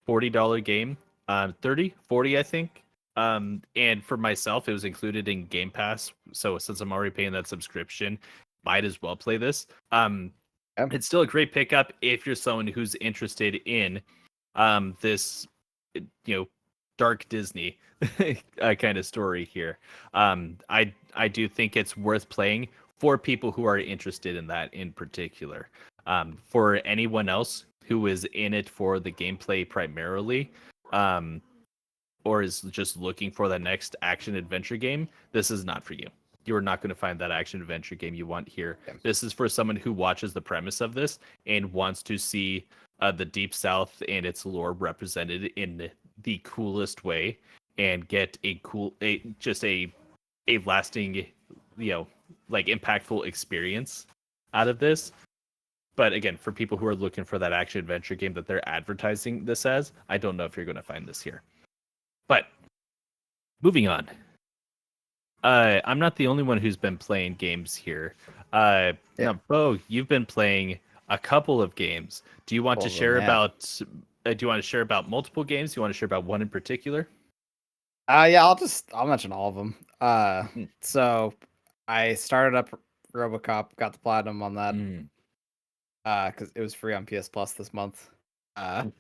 S1: $40 game, 30, 40, I think. And for myself, it was included in Game Pass. So since I'm already paying that subscription, might as well play this. It's still a great pickup if you're someone who's interested in this, dark Disney kind of story here. I do think it's worth playing for people who are interested in that in particular. For anyone else who is in it for the gameplay primarily, or is just looking for the next action adventure game, this is not for you. You are not going to find that action adventure game you want here. Yeah. This is for someone who watches the premise of this and wants to see the Deep South and its lore represented in the coolest way and get a lasting, impactful experience out of this. But again, for people who are looking for that action adventure game that they're advertising this as, I don't know if you're going to find this here. But moving on. I'm not the only one who's been playing games here. Now, Bo, you've been playing a couple of games. Do you want to share about? Do you want to share about multiple games? Do you want to share about one in particular?
S3: Yeah, I'll mention all of them. So I started up RoboCop, got the platinum on that. Because it was free on PS Plus this month. The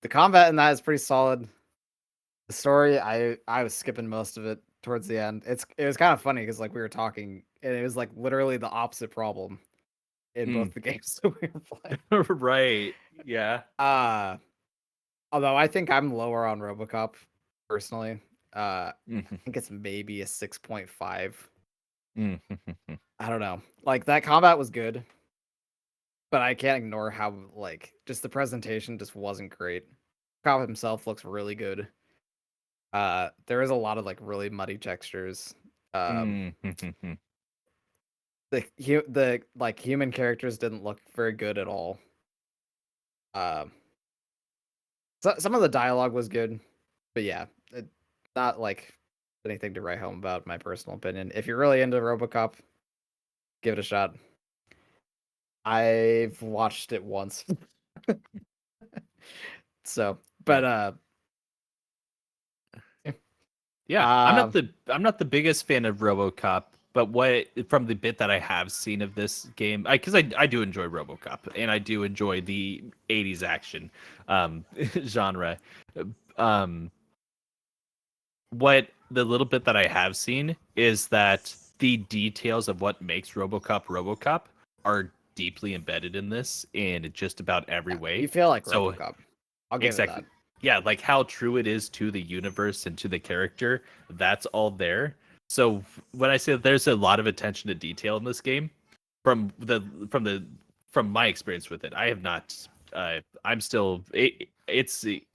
S3: combat in that is pretty solid. The story, I was skipping most of it towards the end. It was kind of funny because like we were talking, and it was like literally the opposite problem in both the games that we were playing.
S1: Right. Yeah.
S3: Although I think I'm lower on RoboCop personally. I think it's maybe a 6.5. I don't know. Like that combat was good. But I can't ignore how, like, just the presentation just wasn't great. Cop himself looks really good. There is a lot of, like, really muddy textures. The human characters didn't look very good at all. So, some of the dialogue was good. But yeah, not, like, anything to write home about, my personal opinion. If you're really into RoboCop, give it a shot. I've watched it once. So, but
S1: yeah, I'm not the biggest fan of RoboCop, but from the bit that I have seen of this game, because I do enjoy RoboCop and I do enjoy the 80s action genre. What the little bit that I have seen is that the details of what makes RoboCop are deeply embedded in this in just about every way.
S3: You feel like RoboCop. I'll give it that.
S1: Yeah, like how true it is to the universe and to the character, that's all there. So when I say that there's a lot of attention to detail in this game, from my experience with it, I have not. I'm still.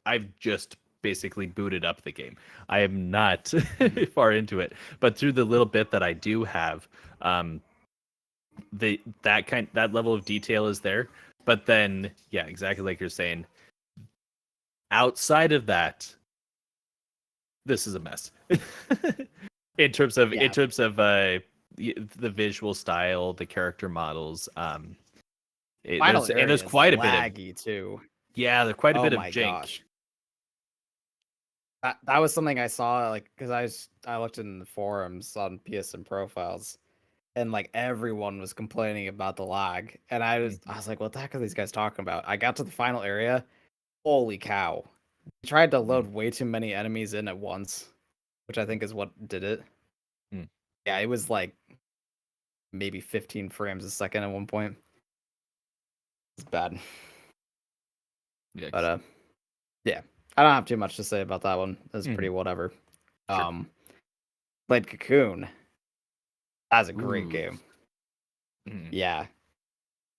S1: I've just basically booted up the game. I am not far into it, but through the little bit that I do have, that level of detail is there. But then, yeah, exactly like you're saying. Outside of that, this is a mess. in terms of the visual style, the character models, there's quite a bit of
S3: laggy too.
S1: Yeah, there's quite a bit of
S3: my
S1: jank.
S3: gosh. That was something I saw, like, because I looked in the forums on PSN profiles, and like everyone was complaining about the lag, and I was like, what the heck are these guys talking about? I got to the final area, holy cow! I tried to load way too many enemies in at once, which I think is what did it. Yeah, it was like maybe 15 frames a second at one point. It's bad.
S1: Yikes.
S3: But yeah, I don't have too much to say about that one. It's pretty whatever.
S1: Sure.
S3: Played Cocoon. That's a great game. Yeah,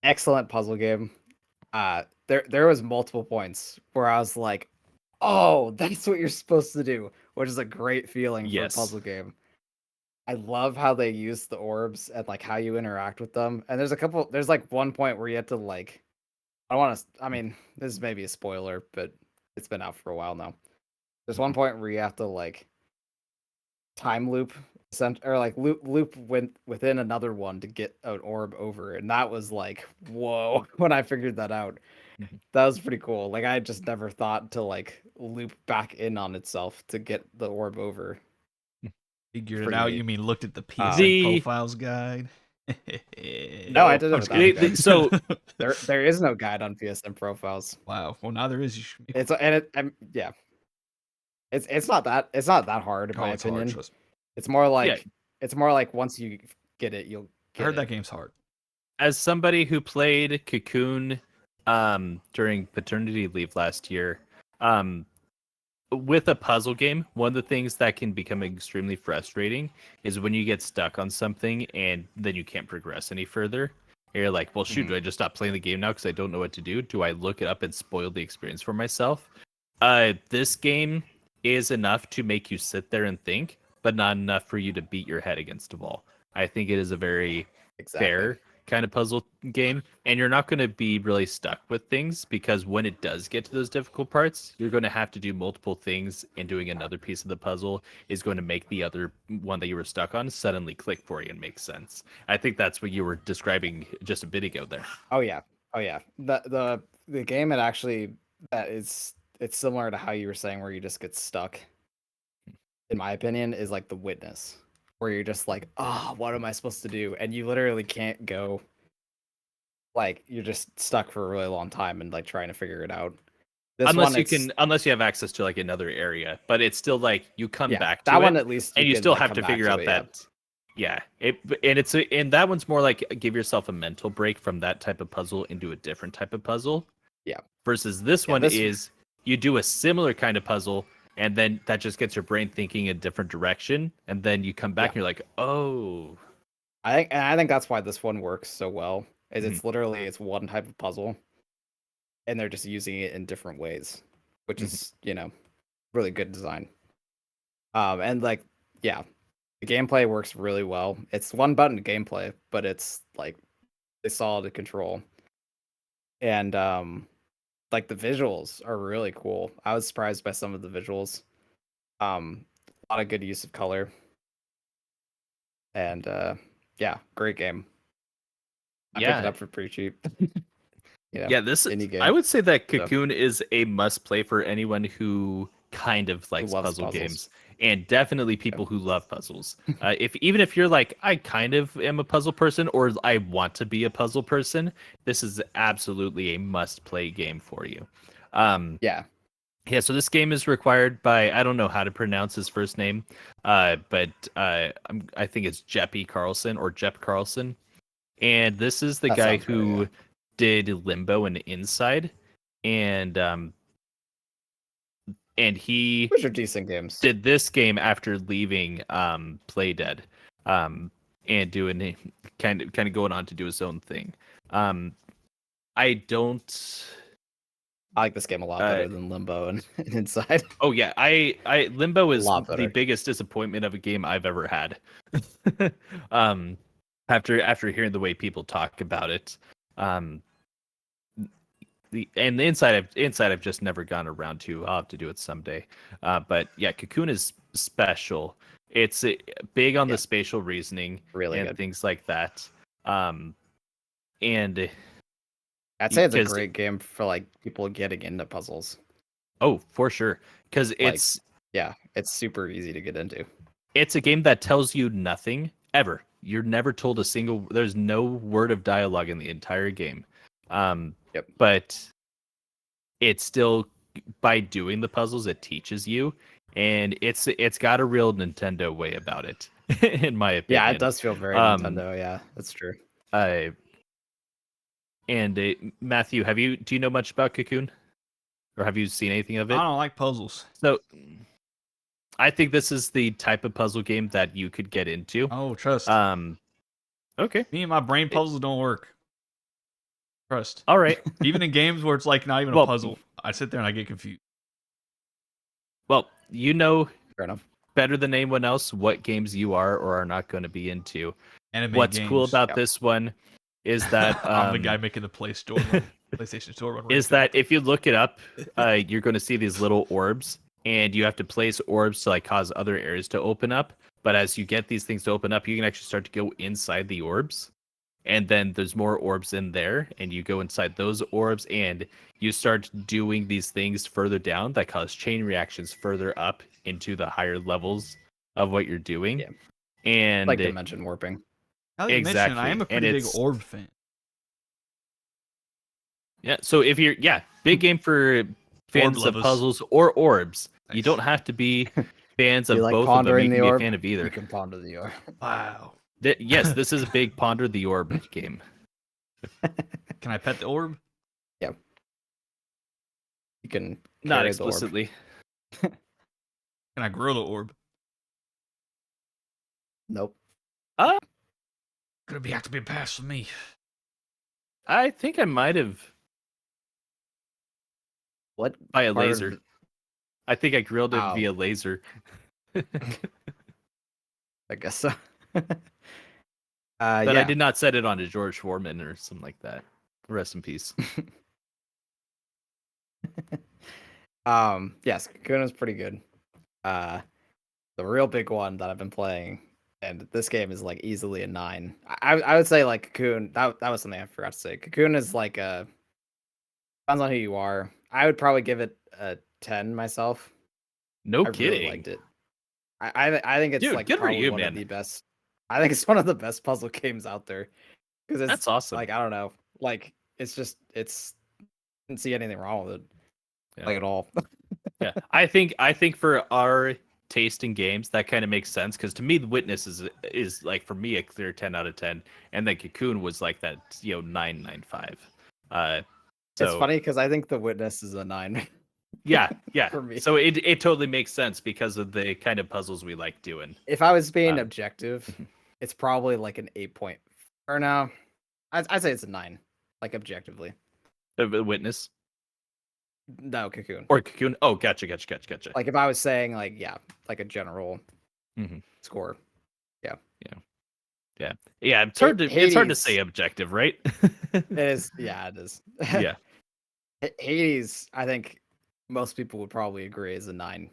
S3: excellent puzzle game. There was multiple points where I was like, oh, that's what you're supposed to do, which is a great feeling for a puzzle game. I love how they use the orbs and like how you interact with them. And there's like one point where you have to like, I mean, this is maybe a spoiler, but it's been out for a while now. There's one point where you have to like time loop or like loop within another one to get an orb over, and that was like, whoa. When I figured that out, that was pretty cool. Like, I just never thought to like loop back in on itself to get the orb over.
S2: Figured it out. You mean looked at the PSN profiles guide?
S3: No, I did it.
S1: So
S3: there is no guide on PSN profiles.
S2: Wow. Well, now there is.
S3: It's not that hard in my opinion.
S2: Hard,
S3: it's more like once you get it, you'll get
S2: I heard
S3: it.
S2: that game's hard.
S1: As somebody who played Cocoon during paternity leave last year, with a puzzle game, one of the things that can become extremely frustrating is when you get stuck on something and then you can't progress any further. You're like, well, shoot, do I just stop playing the game now because I don't know what to do? Do I look it up and spoil the experience for myself? This game is enough to make you sit there and think, but not enough for you to beat your head against a wall. I think it is a very fair kind of puzzle game, and you're not going to be really stuck with things, because when it does get to those difficult parts, you're going to have to do multiple things, and doing another piece of the puzzle is going to make the other one that you were stuck on suddenly click for you and make sense. I think that's what you were describing just a bit ago there.
S3: Oh yeah. The game, it's similar to how you were saying, where you just get stuck, in my opinion, is like The Witness, where you're just like, oh, what am I supposed to do? And you literally can't go. Like, you're just stuck for a really long time and like trying to figure it out.
S1: Unless you have access to like another area, but it's still like you come back to
S3: that
S1: it,
S3: one at least,
S1: and you still have to figure out that. Yeah, and that one's more like give yourself a mental break from that type of puzzle into a different type of puzzle.
S3: Yeah.
S1: Versus this one is you do a similar kind of puzzle, and then that just gets your brain thinking a different direction, and then you come back and you're like, oh.
S3: I think that's why this one works so well. Is it's literally one type of puzzle, and they're just using it in different ways, which is really good design. And like, yeah, the gameplay works really well. It's one button gameplay, but it's like it's solid to control, and like the visuals are really cool. I was surprised by some of the visuals. A lot of good use of color, and yeah, great game. I picked it up for pretty cheap.
S1: I would say that Cocoon is a must play for anyone who kind of likes puzzle games, and definitely people who love puzzles. Even if you're like, I kind of am a puzzle person, or I want to be a puzzle person, this is absolutely a must play game for you. So this game is required by, I don't know how to pronounce his first name, but I think it's Jeppy Carlson or Jepp Carlson. And this is the guy who did Limbo and Inside, and he
S3: which are decent games.
S1: Did this game after leaving Playdead, and doing kind of going on to do his own thing. I
S3: like this game a lot better than Limbo and Inside.
S1: Oh yeah, I Limbo is the biggest disappointment of a game I've ever had. After hearing the way people talk about it, the inside I've just never gone around to. I'll have to do it someday. But yeah, Cocoon is special. It's big on the spatial reasoning
S3: Really
S1: and
S3: good.
S1: things like that. And
S3: I'd say it's a
S1: 'cause-
S3: great game for like people getting into puzzles.
S1: oh, for sure, because
S3: Like, yeah, it's super easy to get into.
S1: it's a game that tells you nothing ever. You're never told a single. There's no word of dialogue in the entire game.
S3: Yep.
S1: But it's still, by doing the puzzles, it teaches you, and it's got a real Nintendo way about it, in my opinion.
S3: Yeah, it does feel very Nintendo. Yeah, that's true.
S1: Matthew, do you know much about Cocoon, or have you seen anything of it?
S2: I don't like puzzles.
S1: So, I think this is the type of puzzle game that you could get into.
S2: Oh, trust.
S1: Okay.
S2: Me and my brain puzzles don't work. Trust.
S1: All right.
S2: Even in games where it's like not even a puzzle, I sit there and I get confused.
S1: Well, you know
S3: Fair enough.
S1: better than anyone else what games you are or are not going to be into.
S2: Anime
S1: What's
S2: games.
S1: cool about this one is that
S2: I'm the guy making the PlayStation Store run.
S1: Is that if you look it up, you're going to see these little orbs, and you have to place orbs to like cause other areas to open up. But as you get these things to open up, you can actually start to go inside the orbs, and then there's more orbs in there, and you go inside those orbs, and you start doing these things further down that cause chain reactions further up into the higher levels of what you're doing.
S3: Yeah.
S1: And
S3: like dimension warping.
S2: Now that you mention it, I am a pretty big orb fan.
S1: Yeah, so if you're big game for fans of puzzles or orbs. Nice. You don't have to be fans of
S3: like
S1: both of them. You can be a
S3: orb?
S1: fan of either.
S3: You can ponder the orb.
S2: Wow.
S1: Yes, this is a big ponder the orb game.
S2: Can I pet the orb?
S3: Yeah. You can
S1: not explicitly.
S2: Can I grow the orb?
S3: Nope.
S2: Gonna have to be a pass for me.
S1: I think I might have.
S3: What?
S1: By a laser. I think I grilled it via laser.
S3: I guess so.
S1: But I did not set it on to George Foreman or something like that. Rest in peace.
S3: Yes, Cocoon is pretty good. The real big one that I've been playing, and this game is like easily a 9. I would say like Cocoon. That was something I forgot to say. Cocoon is like depends on who you are. I would probably give it a 10 myself.
S1: No
S3: I
S1: kidding.
S3: Really liked it. I think it's like probably one of the best. I think it's one of the best puzzle games out there because
S1: that's awesome.
S3: Like I don't know, like it's didn't see anything wrong with it, like at all.
S1: Yeah, I think for our taste in games that kind of makes sense because to me the Witness is like for me a clear 10 out of 10, and then Cocoon was like that 9.95. So
S3: it's funny because I think the Witness is a 9.
S1: Yeah.
S3: For me.
S1: So it totally makes sense because of the kind of puzzles we like doing.
S3: If I was being objective, it's probably like an 8 point. Or no, I'd say it's a 9, like objectively.
S1: The Witness?
S3: No, Cocoon.
S1: Or Cocoon. Oh, gotcha.
S3: Like if I was saying like a general score. Yeah.
S1: It's hard to say objective, right?
S3: It is. Yeah, it is.
S1: Yeah.
S3: Hades, I think most people would probably agree is a 9.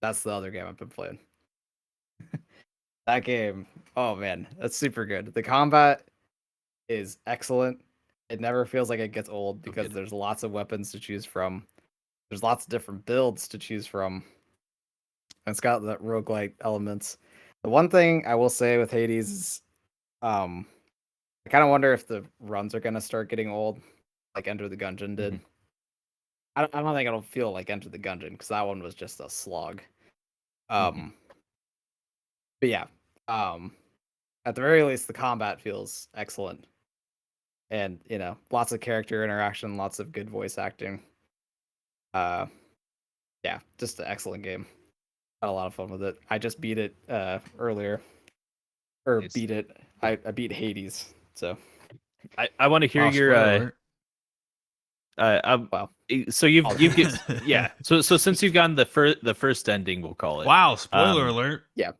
S3: That's the other game I've been playing. That game, oh man, that's super good. The combat is excellent. It never feels like it gets old because there's lots of weapons to choose from. There's lots of different builds to choose from. And it's got that roguelike elements. The one thing I will say with Hades is I kind of wonder if the runs are going to start getting old, like Enter the Gungeon did. I don't think it'll feel like Enter the Gungeon because that one was just a slog. But yeah, at the very least, the combat feels excellent, and lots of character interaction, lots of good voice acting. Yeah, just an excellent game. Had a lot of fun with it. I just beat it earlier, or nice. Beat it. I beat Hades. So
S1: I want to hear your.
S3: Wow.
S1: So you've yeah. So since you've gotten the first ending, we'll call it.
S2: Wow! Spoiler alert.
S3: Yeah.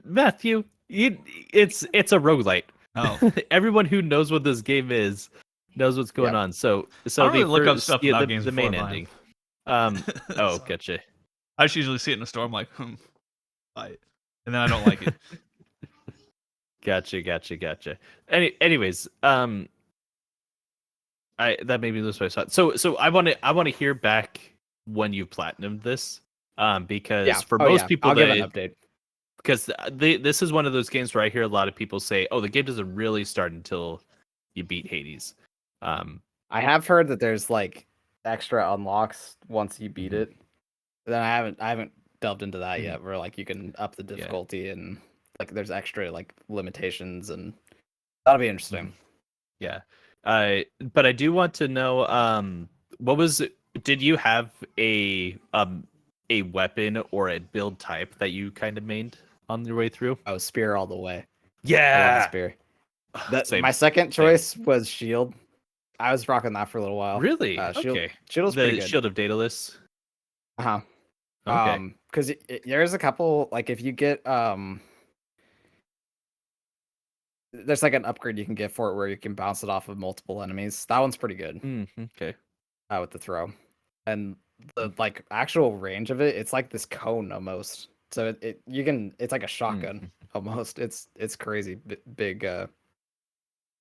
S1: Matthew, it's a roguelite.
S2: Oh.
S1: Everyone who knows what this game is knows what's going
S3: Yep.
S1: on. So
S2: I don't really look up
S1: first-
S2: stuff
S1: yeah,
S2: about games
S1: the
S2: before
S1: main
S2: I buy 'em.
S1: ending. Oh,
S2: So,
S1: gotcha.
S2: I just usually see it in the store. I'm like, buy it, and then I don't like it.
S1: Gotcha. Anyways, that made me lose my thought. So I want to hear back when you platinumed this, because
S3: Yeah.
S1: for
S3: Oh
S1: most
S3: yeah.
S1: people
S3: I'll give an
S1: that
S3: update.
S1: because this is one of those games where I hear a lot of people say, "Oh, the game doesn't really start until you beat Hades." Um,
S3: I have heard that there's like extra unlocks once you beat
S1: Mhm.
S3: it. Then I haven't delved into that
S1: Mhm.
S3: yet. Where like you can up the difficulty and like there's extra like limitations and that'll be interesting.
S1: yeah, but I do want to know, what was? Did you have a weapon or a build type that you kind of mained on your way through?
S3: Oh, spear all the way. I love the
S1: Yeah,
S3: spear.
S1: Same.
S3: My second
S1: Same.
S3: choice was shield. I was rocking that for a little while.
S1: Really?
S3: Shield,
S1: Okay.
S3: shield was pretty
S1: The
S3: good.
S1: Shield of Daedalus.
S3: Uh-huh.
S1: Okay.
S3: Because there's a couple like if you get there's like an upgrade you can get for it where you can bounce it off of multiple enemies. That one's pretty good
S1: Okay.
S3: with the throw, and the like actual range of it, it's like this cone almost. So it's like a shotgun almost. It's crazy big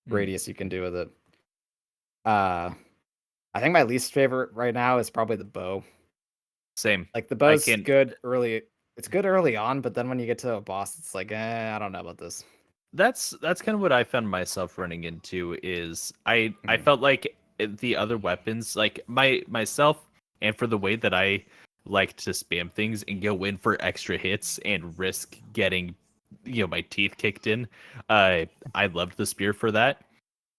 S3: radius you can do with it. I think my least favorite right now is probably the bow.
S1: Same.
S3: Like the bow's
S1: can-
S3: good early. It's good early on, but then when you get to a boss, it's like, I don't know about this.
S1: That's kind of what I found myself running into. Is I
S3: Mhm.
S1: felt like the other weapons, like myself, and for the way that I like to spam things and go in for extra hits and risk getting, my teeth kicked in. I loved the spear for that.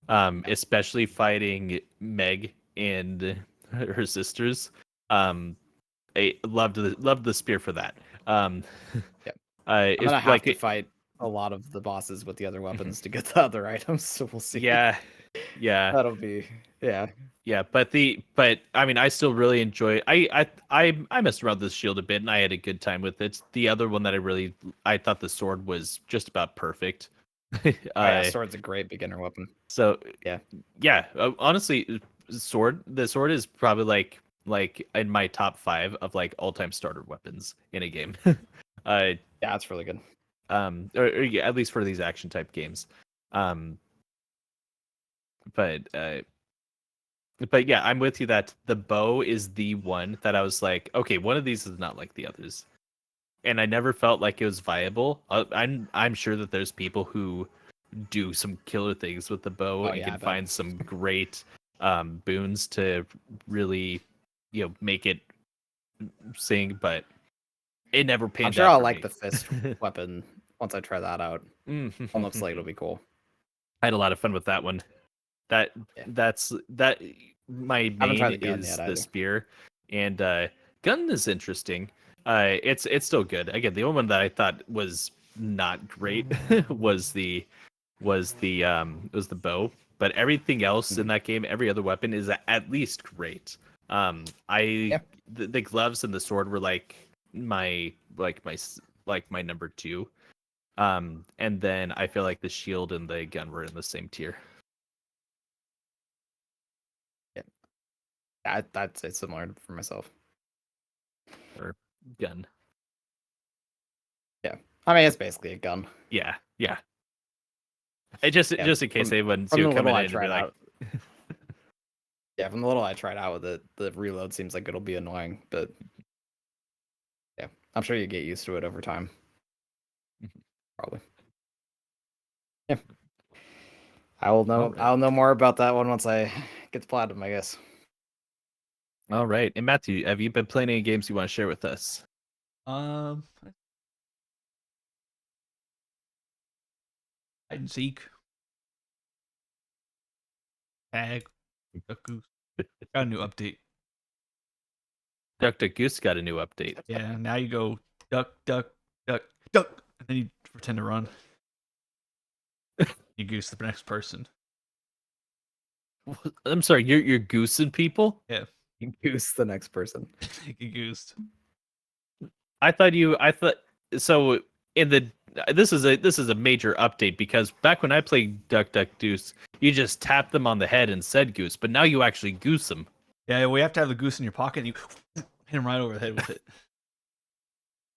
S1: Especially fighting Meg and her sisters. I loved the spear for that.
S3: Yep. I'm
S1: It's
S3: gonna have
S1: like
S3: to fight a lot of the bosses with the other weapons to get the other items, so we'll see.
S1: yeah.
S3: That'll be
S1: Yeah, but I mean, I still really enjoy. I messed around with this shield a bit, and I had a good time with it. The other one that I thought the sword was just about perfect.
S3: sword's a great beginner weapon.
S1: So
S3: Yeah.
S1: honestly, the sword is probably like in my top 5 of like all time starter weapons in a game.
S3: Yeah, it's really good.
S1: Or yeah, at least for these action type games. But yeah, I'm with you that the bow is the one that I was like, okay, one of these is not like the others, and I never felt like it was viable. I'm sure that there's people who do some killer things with the bow and
S3: I
S1: can
S3: bet.
S1: find some great boons to really, make it sing, but it never panned out.
S3: I'm sure I'll
S1: for
S3: like
S1: me.
S3: the fist weapon once I try that out. It looks like it'll be cool.
S1: I had a lot of fun with that one. That
S3: Yeah.
S1: that my
S3: Haven't tried
S1: main
S3: the gun
S1: is
S3: yet
S1: the
S3: either.
S1: spear, and gun is interesting. It's still good. Again, the only one that I thought was not great was the bow, but everything else in that game, every other weapon is at least great. The gloves and the sword were like my number 2. And then I feel like the shield and the gun were in the same tier.
S3: Yeah, I'd say similar for myself.
S1: Or gun.
S3: Yeah, I mean it's basically a gun.
S1: Yeah. Just in case anyone
S3: from the
S1: coming
S3: little
S1: in
S3: I
S1: and be
S3: tried
S1: like,
S3: out. Yeah, from the little I tried out with it, the reload seems like it'll be annoying, but yeah, I'm sure you get used to it over time. Probably. Yeah. I'll know more about that one once I get to platinum, I guess.
S1: all right. And Matthew, have you been playing any games you want to share with us?
S2: Hide and seek. Tag. Duck Goose. Got a new update.
S1: Dr. Goose got a new update.
S2: Yeah, now you go duck, duck, duck, duck, and then you pretend to run. You goose the next person.
S1: I'm sorry, you're goosing people?
S2: Yeah,
S3: You goose the next person.
S2: you get goosed.
S1: I thought so in the this is a major update because back when I played Duck Duck Goose, you just tapped them on the head and said goose, but now you actually goose them.
S2: Yeah, we have to have the goose in your pocket and you hit him right over the head with it.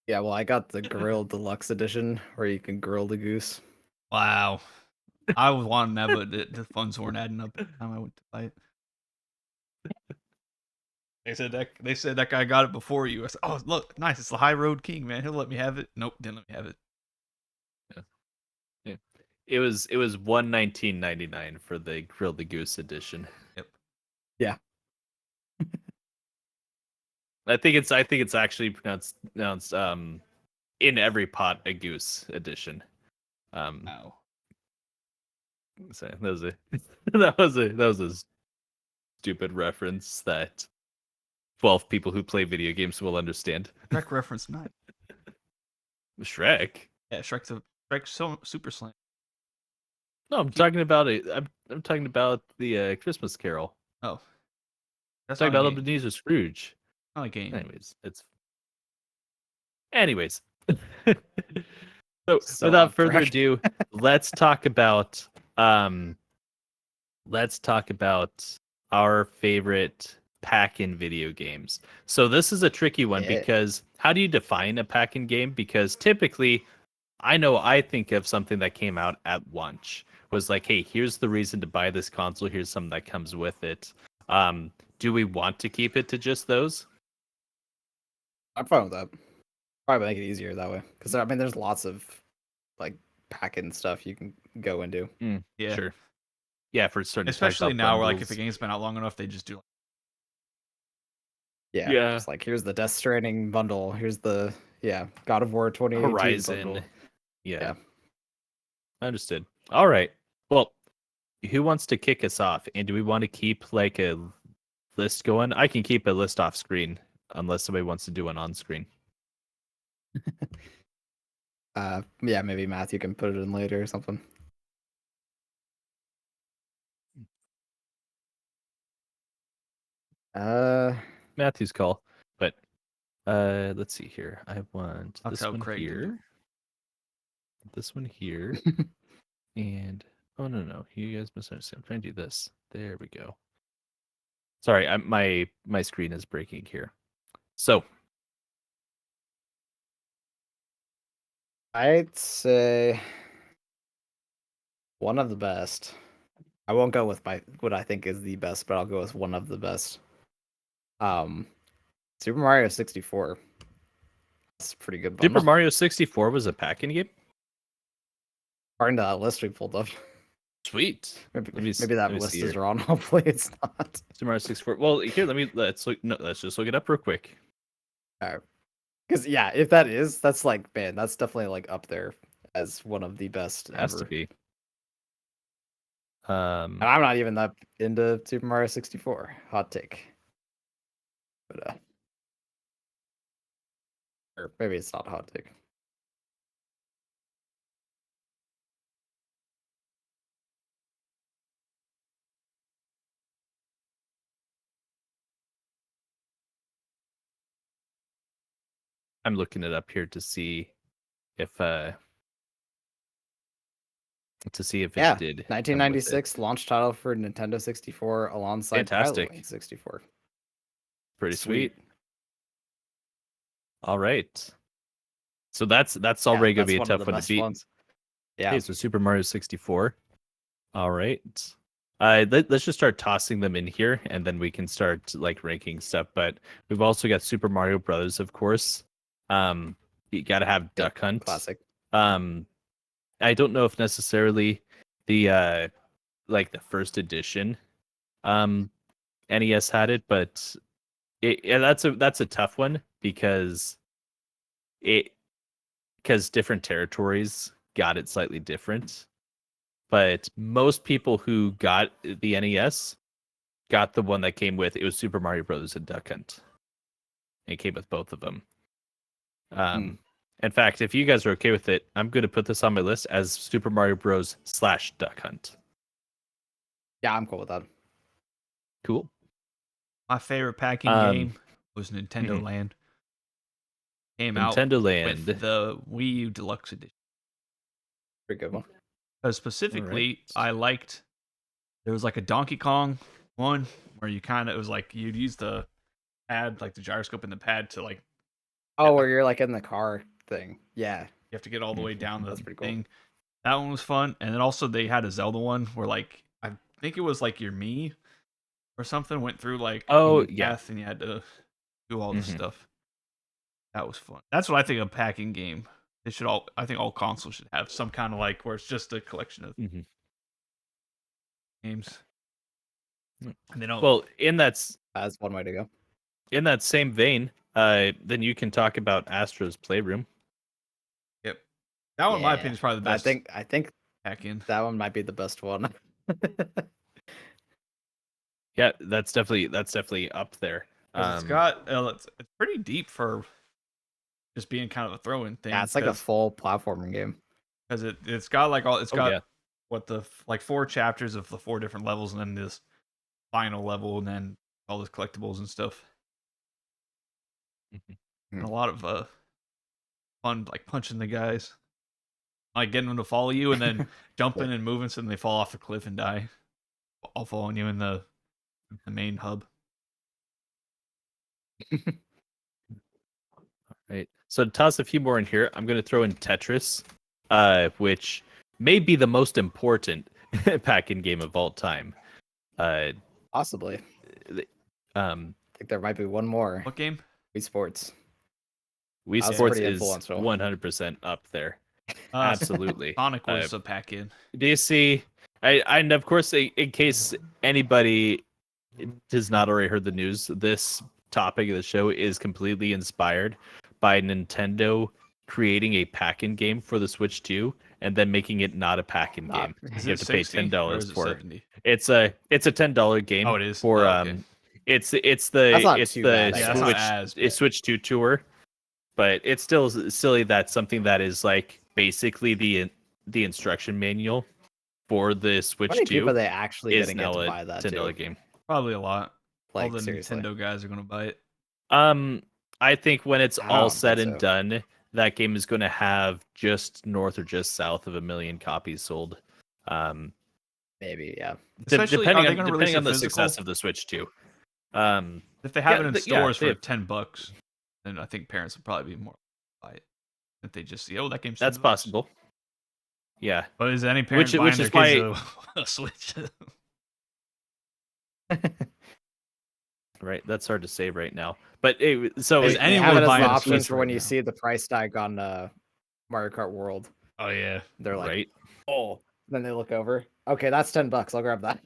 S3: Yeah, well, I got the Grill Deluxe Edition where you can grill the goose.
S2: Wow. I was wanting that, but the funds weren't adding up at the time I went to buy it. They said that guy got it before you. I said, "Oh, look, nice! It's the High Road King, man. He'll let me have it." Nope, didn't let me have it.
S1: Yeah. It was $119.99 for the Grill the Goose edition.
S2: Yep.
S3: Yeah.
S1: I think it's actually pronounced in every pot a goose edition.
S2: Wow.
S1: So that was a stupid reference that 12 people who play video games will understand.
S2: Shrek reference 9.
S1: Shrek?
S2: Yeah, Shrek's Super Slam.
S1: No, I'm talking about it. I'm talking about the Christmas Carol.
S2: Oh,
S1: I'm
S2: that's
S1: talking
S2: not a
S1: about
S2: game.
S1: Ebenezer Scrooge.
S2: Not a game.
S1: Anyways. So
S3: So
S1: without
S3: off
S1: further
S3: track.
S1: ado, let's talk about our favorite pack-in video games. So this is a tricky one
S3: Yeah.
S1: because how do you define a pack-in game? Because typically, I think of something that came out at launch. Was like, hey, here's the reason to buy this console. Here's something that comes with it. Do we want to keep it to just those?
S3: I'm fine with that. Probably make it easier that way. Because I mean, there's lots of like pack-in stuff you can go into.
S2: Yeah.
S1: Sure. Yeah, for certain types
S2: Especially
S1: of
S2: now, where like if a
S1: bundles.
S2: game's been out long enough, they just do.
S3: Yeah.
S1: Yeah.
S3: It's like here's the Death Stranding bundle. Here's the God of War 2018
S1: Horizon.
S3: bundle.
S1: Yeah. Understood. All right. Well, who wants to kick us off? And do we want to keep like a list going? I can keep a list off screen unless somebody wants to do one on screen.
S3: Yeah, maybe Matthew can put it in later or something.
S1: Matthew's call. But let's see here. I want
S2: That's
S1: this
S2: how
S1: one
S2: Craig did it.
S1: here. This one here. And oh no, you guys misunderstand. I'm trying to do this. There we go. Sorry, my screen is breaking here. So
S3: I'd say one of the best. I won't go with what I think is the best, but I'll go with one of the best. Super Mario 64. That's a pretty good bundle.
S1: Super Mario 64 was a pack-in game?
S3: According to that list we pulled up.
S1: Sweet.
S3: Maybe that list is wrong. Hopefully it's not.
S1: Super Mario 64. Well, here, let's just look it up real quick.
S3: Because yeah, if that is, that's like, man, that's definitely like up there as one of the best
S1: It has
S3: ever.
S1: to be.
S3: And I'm not even that into Super Mario 64. Hot take. But or maybe it's not a hot take.
S1: I'm looking it up here to see if it did.
S3: 1996 launch title for Nintendo 64 alongside
S1: Fantastic.
S3: Pilot 64.
S1: Pretty sweet. All right. So that's already gonna be a tough one to beat.
S3: Ones. Yeah.
S1: Okay, so Super Mario 64. All right. Let's just start tossing them in here, and then we can start like ranking stuff. But we've also got Super Mario Brothers, of course. You got to have Duck Hunt.
S3: Classic.
S1: I don't know if necessarily the like the first edition NES had it, but that's a tough one because different territories got it slightly different. But most people who got the NES got the one that came with it was Super Mario Brothers and Duck Hunt. It came with both of them. In fact, if you guys are okay with it, I'm going to put this on my list as Super Mario Bros. / Duck Hunt.
S3: Yeah, I'm cool with that.
S1: Cool.
S2: My favorite packing game was Nintendo
S1: mhm.
S2: Land. came out
S1: Nintendo Land.
S2: with the Wii U Deluxe Edition.
S3: Pretty good one.
S2: Because specifically, I liked there was like a Donkey Kong one where you kind of it was like you'd use the pad, like the gyroscope in the pad to like.
S3: Oh, where you're like in the car thing. Yeah.
S2: You have to get all the way down the
S3: That's pretty cool.
S2: thing. That one was fun, and then also they had a Zelda one where like I think it was like your Mii or something went through like path and you had to do all this stuff. That was fun. That's what I think of a packing game. They should all. I think all consoles should have some kind of like where it's just a collection of games. And they don't.
S1: Well,
S3: that's one way to go.
S1: In that same vein, then you can talk about Astro's Playroom.
S2: Yep, that one, in my opinion, is probably the best.
S3: I think
S2: pack-in.
S3: That one might be the best one.
S1: Yeah, that's definitely up there.
S2: It's got it's pretty deep for just being kind of a throw-in thing.
S3: Yeah, it's like a full platforming game.
S2: Because it's got like all what the like 4 chapters of the 4 different levels, and then this final level, and then all those collectibles and stuff. And a lot of fun, like punching the guys, like getting them to follow you, and then jumping and moving so then they fall off the cliff and die, all following you in the main hub.
S1: Right. So to toss a few more in here, I'm going to throw in Tetris, which may be the most important pack-in game of all time.
S3: Possibly. I think there might be one more.
S2: What game?
S3: Wii Sports.
S1: Wii Sports is 100% up there. Absolutely.
S2: Sonic was a pack-in.
S1: Do you see? And of course, in case anybody has not already heard the news, this topic of the show is completely inspired by Nintendo creating a pack-in game for the Switch 2 and then making it not a pack-in game. You have to pay $10 for it. It's a $10 game.
S2: Oh, it is.
S1: For it's the Switch 2 tour, but it's still silly that something that is like basically the instruction manual for the Switch 2
S3: people they actually
S1: is
S3: gonna
S1: now
S3: get to
S1: a
S3: buy that
S1: $10
S3: too?
S1: game.
S2: Probably a lot.
S3: Like,
S2: all the
S3: seriously.
S2: Nintendo guys are gonna buy it.
S1: I think when it's all said and
S3: so.
S1: done, that game is going to have just north or just south of 1 million copies sold.
S3: Maybe, yeah.
S2: Especially,
S1: depending on the success of the Switch 2.
S2: If they have it in stores for $10, then I think parents would probably be more buy it. If they just see, that game's
S1: that's possible. Yeah,
S2: but is any parent buying their kids a Switch?
S1: Right, that's hard to say right now. But so
S2: is anyone
S3: have it as
S2: buying
S3: an
S2: a
S3: option
S2: Switch
S3: for when
S2: right
S3: you
S2: now?
S3: see the price tag on Mario Kart World?
S2: Oh yeah,
S3: They're like,
S1: right.
S3: oh, then they look over. Okay, that's $10. I'll grab that.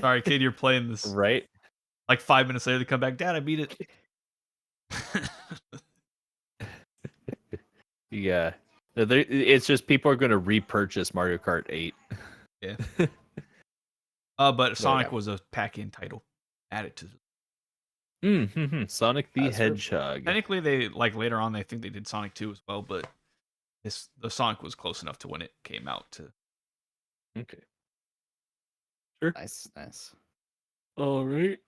S2: Sorry, kid, you're playing this.
S1: Right.
S2: Like 5 minutes later, they come back. Dad, I beat it.
S1: Yeah, it's just people are going to repurchase Mario Kart 8.
S2: Yeah. But Sonic was a pack-in title added to the
S1: Sonic the Hedgehog.
S2: Technically, they like later on. They think they did Sonic 2 as well, but the Sonic was close enough to when it came out to.
S1: Okay. Sure.
S3: Nice.
S1: All right.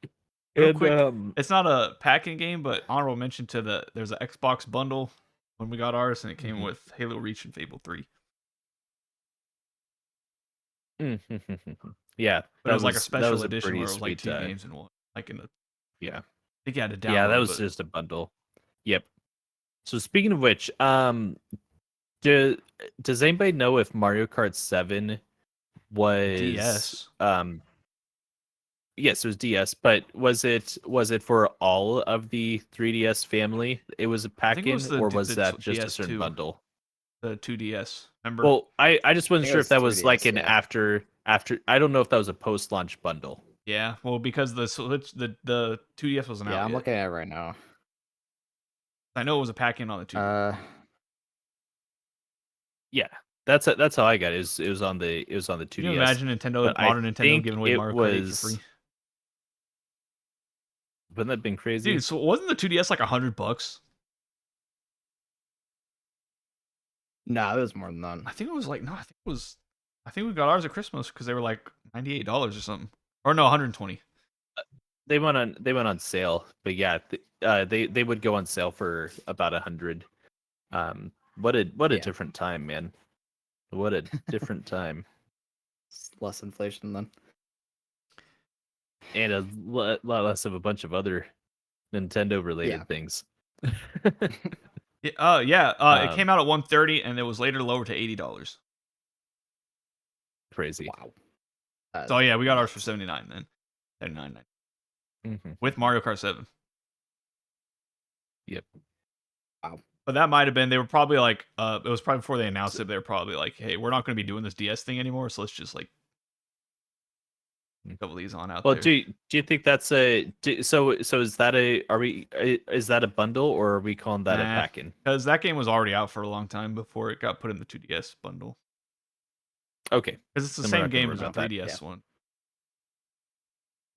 S2: Real quick, it's not a packing game, but honorable mention to there's an Xbox bundle when we got ours, and it came with Halo Reach and Fable 3.
S1: Yeah,
S2: but it was like a special edition where it was
S1: sweet,
S2: like 2 games in one. Like in the
S1: yeah,
S2: I think you had to download.
S1: Yeah, that was just a bundle. Yep. So speaking of which, does anybody know if Mario Kart 7 was
S2: DS?
S1: Yes, it was DS, but was it for all of the 3DS family? It was a pack-in, or was that just a certain bundle?
S2: The 2DS. Remember?
S1: Well, I just wasn't sure if that was
S3: 3DS,
S1: like an after. I don't know if that was a post-launch bundle.
S2: Yeah, well, because the Switch, the 2DS wasn't out yet.
S3: I'm looking at it right now.
S2: I know it was a pack-in on the 2DS.
S1: Yeah, that's how I got it. It was on the 2DS.
S2: Can you imagine modern Nintendo giving away Mario Kart 8 for free?
S1: Wouldn't that have been crazy?
S2: Dude, so wasn't the 2DS like $100?
S3: No, it was more than that.
S2: I think it was like I think we got ours at Christmas because they were like $98 or something. Or no, $120.
S1: They went on sale, but yeah, they would go on sale for about 100. What a
S3: Yeah.
S1: different time, man. What a different time.
S3: It's less inflation then.
S1: And a lot less of a bunch of other Nintendo related
S3: Yeah.
S1: things.
S2: It came out at 130 and it was later lowered to $80.
S1: Crazy.
S3: Wow.
S2: So yeah, we got ours for 79 then. 79 with Mario Kart 7.
S1: Yep.
S3: Wow.
S2: But that might have been, they were probably like, it was probably before they announced it. They were probably like, hey, we're not going to be doing this DS thing anymore, so let's just like a couple of these on out
S1: Well,
S2: there.
S1: do you think that's so is that is that a bundle, or are we calling that a pack-in?
S2: Because that game was already out for a long time before it got put in the 2DS bundle.
S1: Okay.
S2: Because it's the
S1: Then we're
S2: same
S1: not gonna
S2: game
S1: worry
S2: as the
S1: about that.
S2: 3DS one.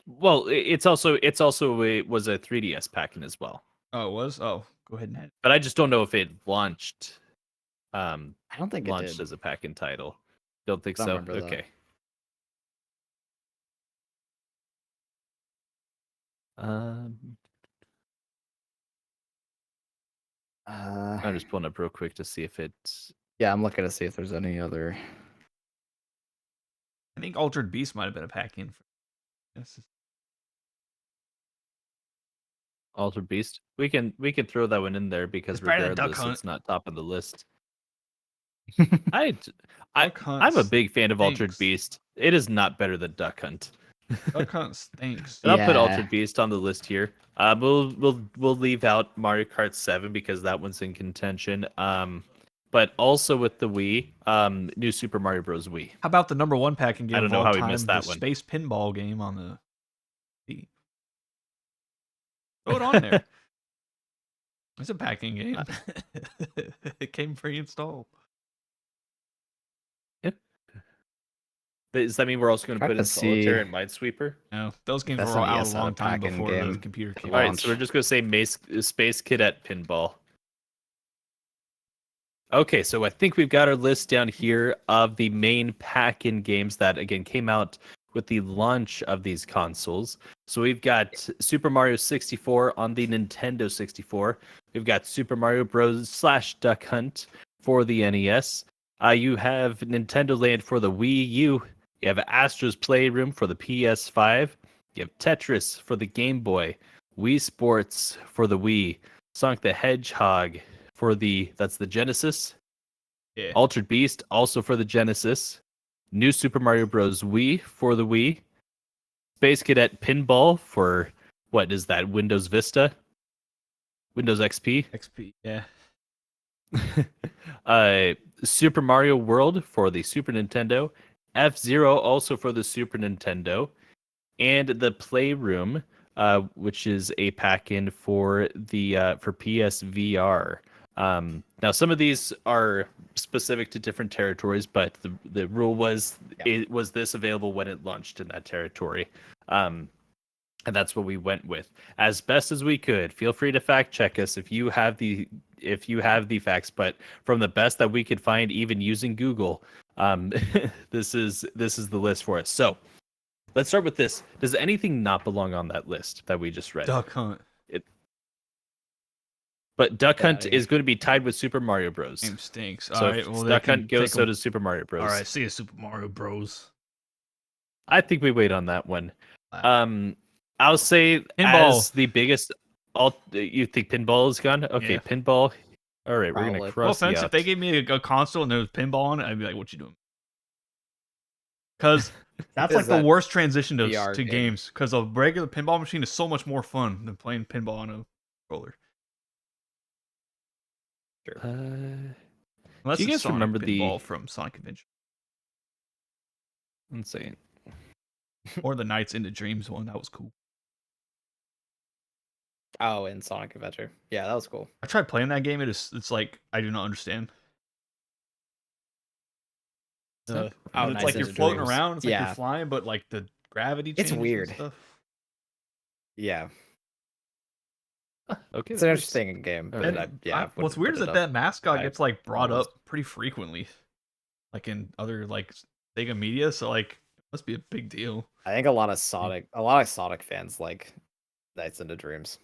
S1: Well, it was a 3DS pack-in as well.
S2: Oh, it was? Oh, go ahead and head.
S1: But I just don't know if it launched.
S3: I don't think it
S1: launched
S3: did.
S1: as a pack-in title. Don't think
S3: Don't
S1: so.
S3: remember that.
S1: Okay. I'm just pulling up real quick to see if it's.
S3: Yeah, I'm looking to see if there's any other.
S2: I think Altered Beast might have been a pack-in.
S1: Altered Beast. We can throw that one in there because
S2: It's better than Duck
S1: regardless,
S2: Hunt.
S1: it's not top of the list.
S2: Duck Hunt
S1: I'm a big fan of Altered
S2: stinks.
S1: Beast. It is not better than Duck Hunt.
S2: Duck Hunt stinks.
S1: And I'll put
S3: Yeah.
S1: Altered Beast on the list here. We'll leave out Mario Kart 7 because that one's in contention. But also with the Wii, New Super Mario Bros. Wii.
S2: How about the number one packing game
S1: I don't
S2: of
S1: know
S2: all
S1: how we
S2: time,
S1: missed that
S2: the
S1: one.
S2: Space Pinball game on the Wii? Throw it on there. It's a packing game. It came pre-installed.
S1: Does that mean we're also going to
S3: Trying
S1: put in
S3: to
S1: Solitaire
S3: see-
S1: and Minesweeper?
S2: No, those games
S3: That's
S2: were
S3: an
S2: out
S3: ES
S2: a long
S3: out of
S2: time
S3: packing
S2: before the
S3: game.
S2: computer came
S1: All
S2: out.
S1: right, so we're just going to say Space Cadet Pinball. Okay, so I think we've got our list down here of the main pack-in games that, again, came out with the launch of these consoles. So we've got Super Mario 64 on the Nintendo 64. We've got Super Mario Bros. / Duck Hunt for the NES. You have Nintendo Land for the Wii U. You have Astro's Playroom for the PS5. You have Tetris for the Game Boy. Wii Sports for the Wii. Sonic the Hedgehog for that's the Genesis.
S2: Yeah.
S1: Altered Beast also for the Genesis. New Super Mario Bros. Wii for the Wii. Space Cadet Pinball for what is that? Windows Vista? Windows XP?
S2: XP, yeah.
S1: Super Mario World for the Super Nintendo. F-Zero also for the Super Nintendo. And the Playroom, which is a pack-in for the for PSVR. Now, some of these are specific to different territories, but the rule was it was this available when it launched in that territory, and that's what we went with as best as we could. Feel free to fact check us if you have the facts, but from the best that we could find, even using Google, this is the list for us. So let's start with this. Does anything not belong on that list that we just read?
S2: Duck Hunt.
S1: But Duck Hunt is going to be tied with Super Mario Bros.
S2: Game stinks.
S1: So
S2: All right,
S1: if Duck Hunt goes, so does Super Mario Bros.
S2: All right, see you, Super Mario Bros.
S1: I think we wait on that one. I'll say
S2: Pinball.
S1: as the biggest. You think pinball is gone? Okay,
S2: Yeah.
S1: Pinball. All right, we're gonna
S3: Probably.
S1: cross
S2: No offense,
S1: the
S2: if they gave me a console and there was pinball on it, I'd be like, "What you doing?" Because that's like the worst transition to
S3: VR game.
S2: games. Because a regular pinball machine is so much more fun than playing pinball on a controller. Unless
S1: do you
S2: it's
S1: guys
S2: Sonic
S1: remember
S2: pinball from Sonic Adventure
S1: Insane.
S2: or the Nights into Dreams one? That was cool.
S3: Oh, in Sonic Adventure. Yeah, that was cool.
S2: I tried playing that game. It's like I do not understand.
S1: It's
S3: Nice
S2: like you're
S3: into
S2: floating
S3: Dreams.
S2: around. It's like
S3: Yeah.
S2: you're flying, but like the gravity.
S3: It's
S2: changes and
S3: weird.
S2: stuff.
S3: Yeah,
S1: Okay,
S3: it's an interesting game.
S1: And
S3: But
S2: What's weird is that mascot gets like brought up pretty frequently, like in other like Sega media. So like Must be a big deal.
S3: I think a lot of Sonic fans like Nights into Dreams.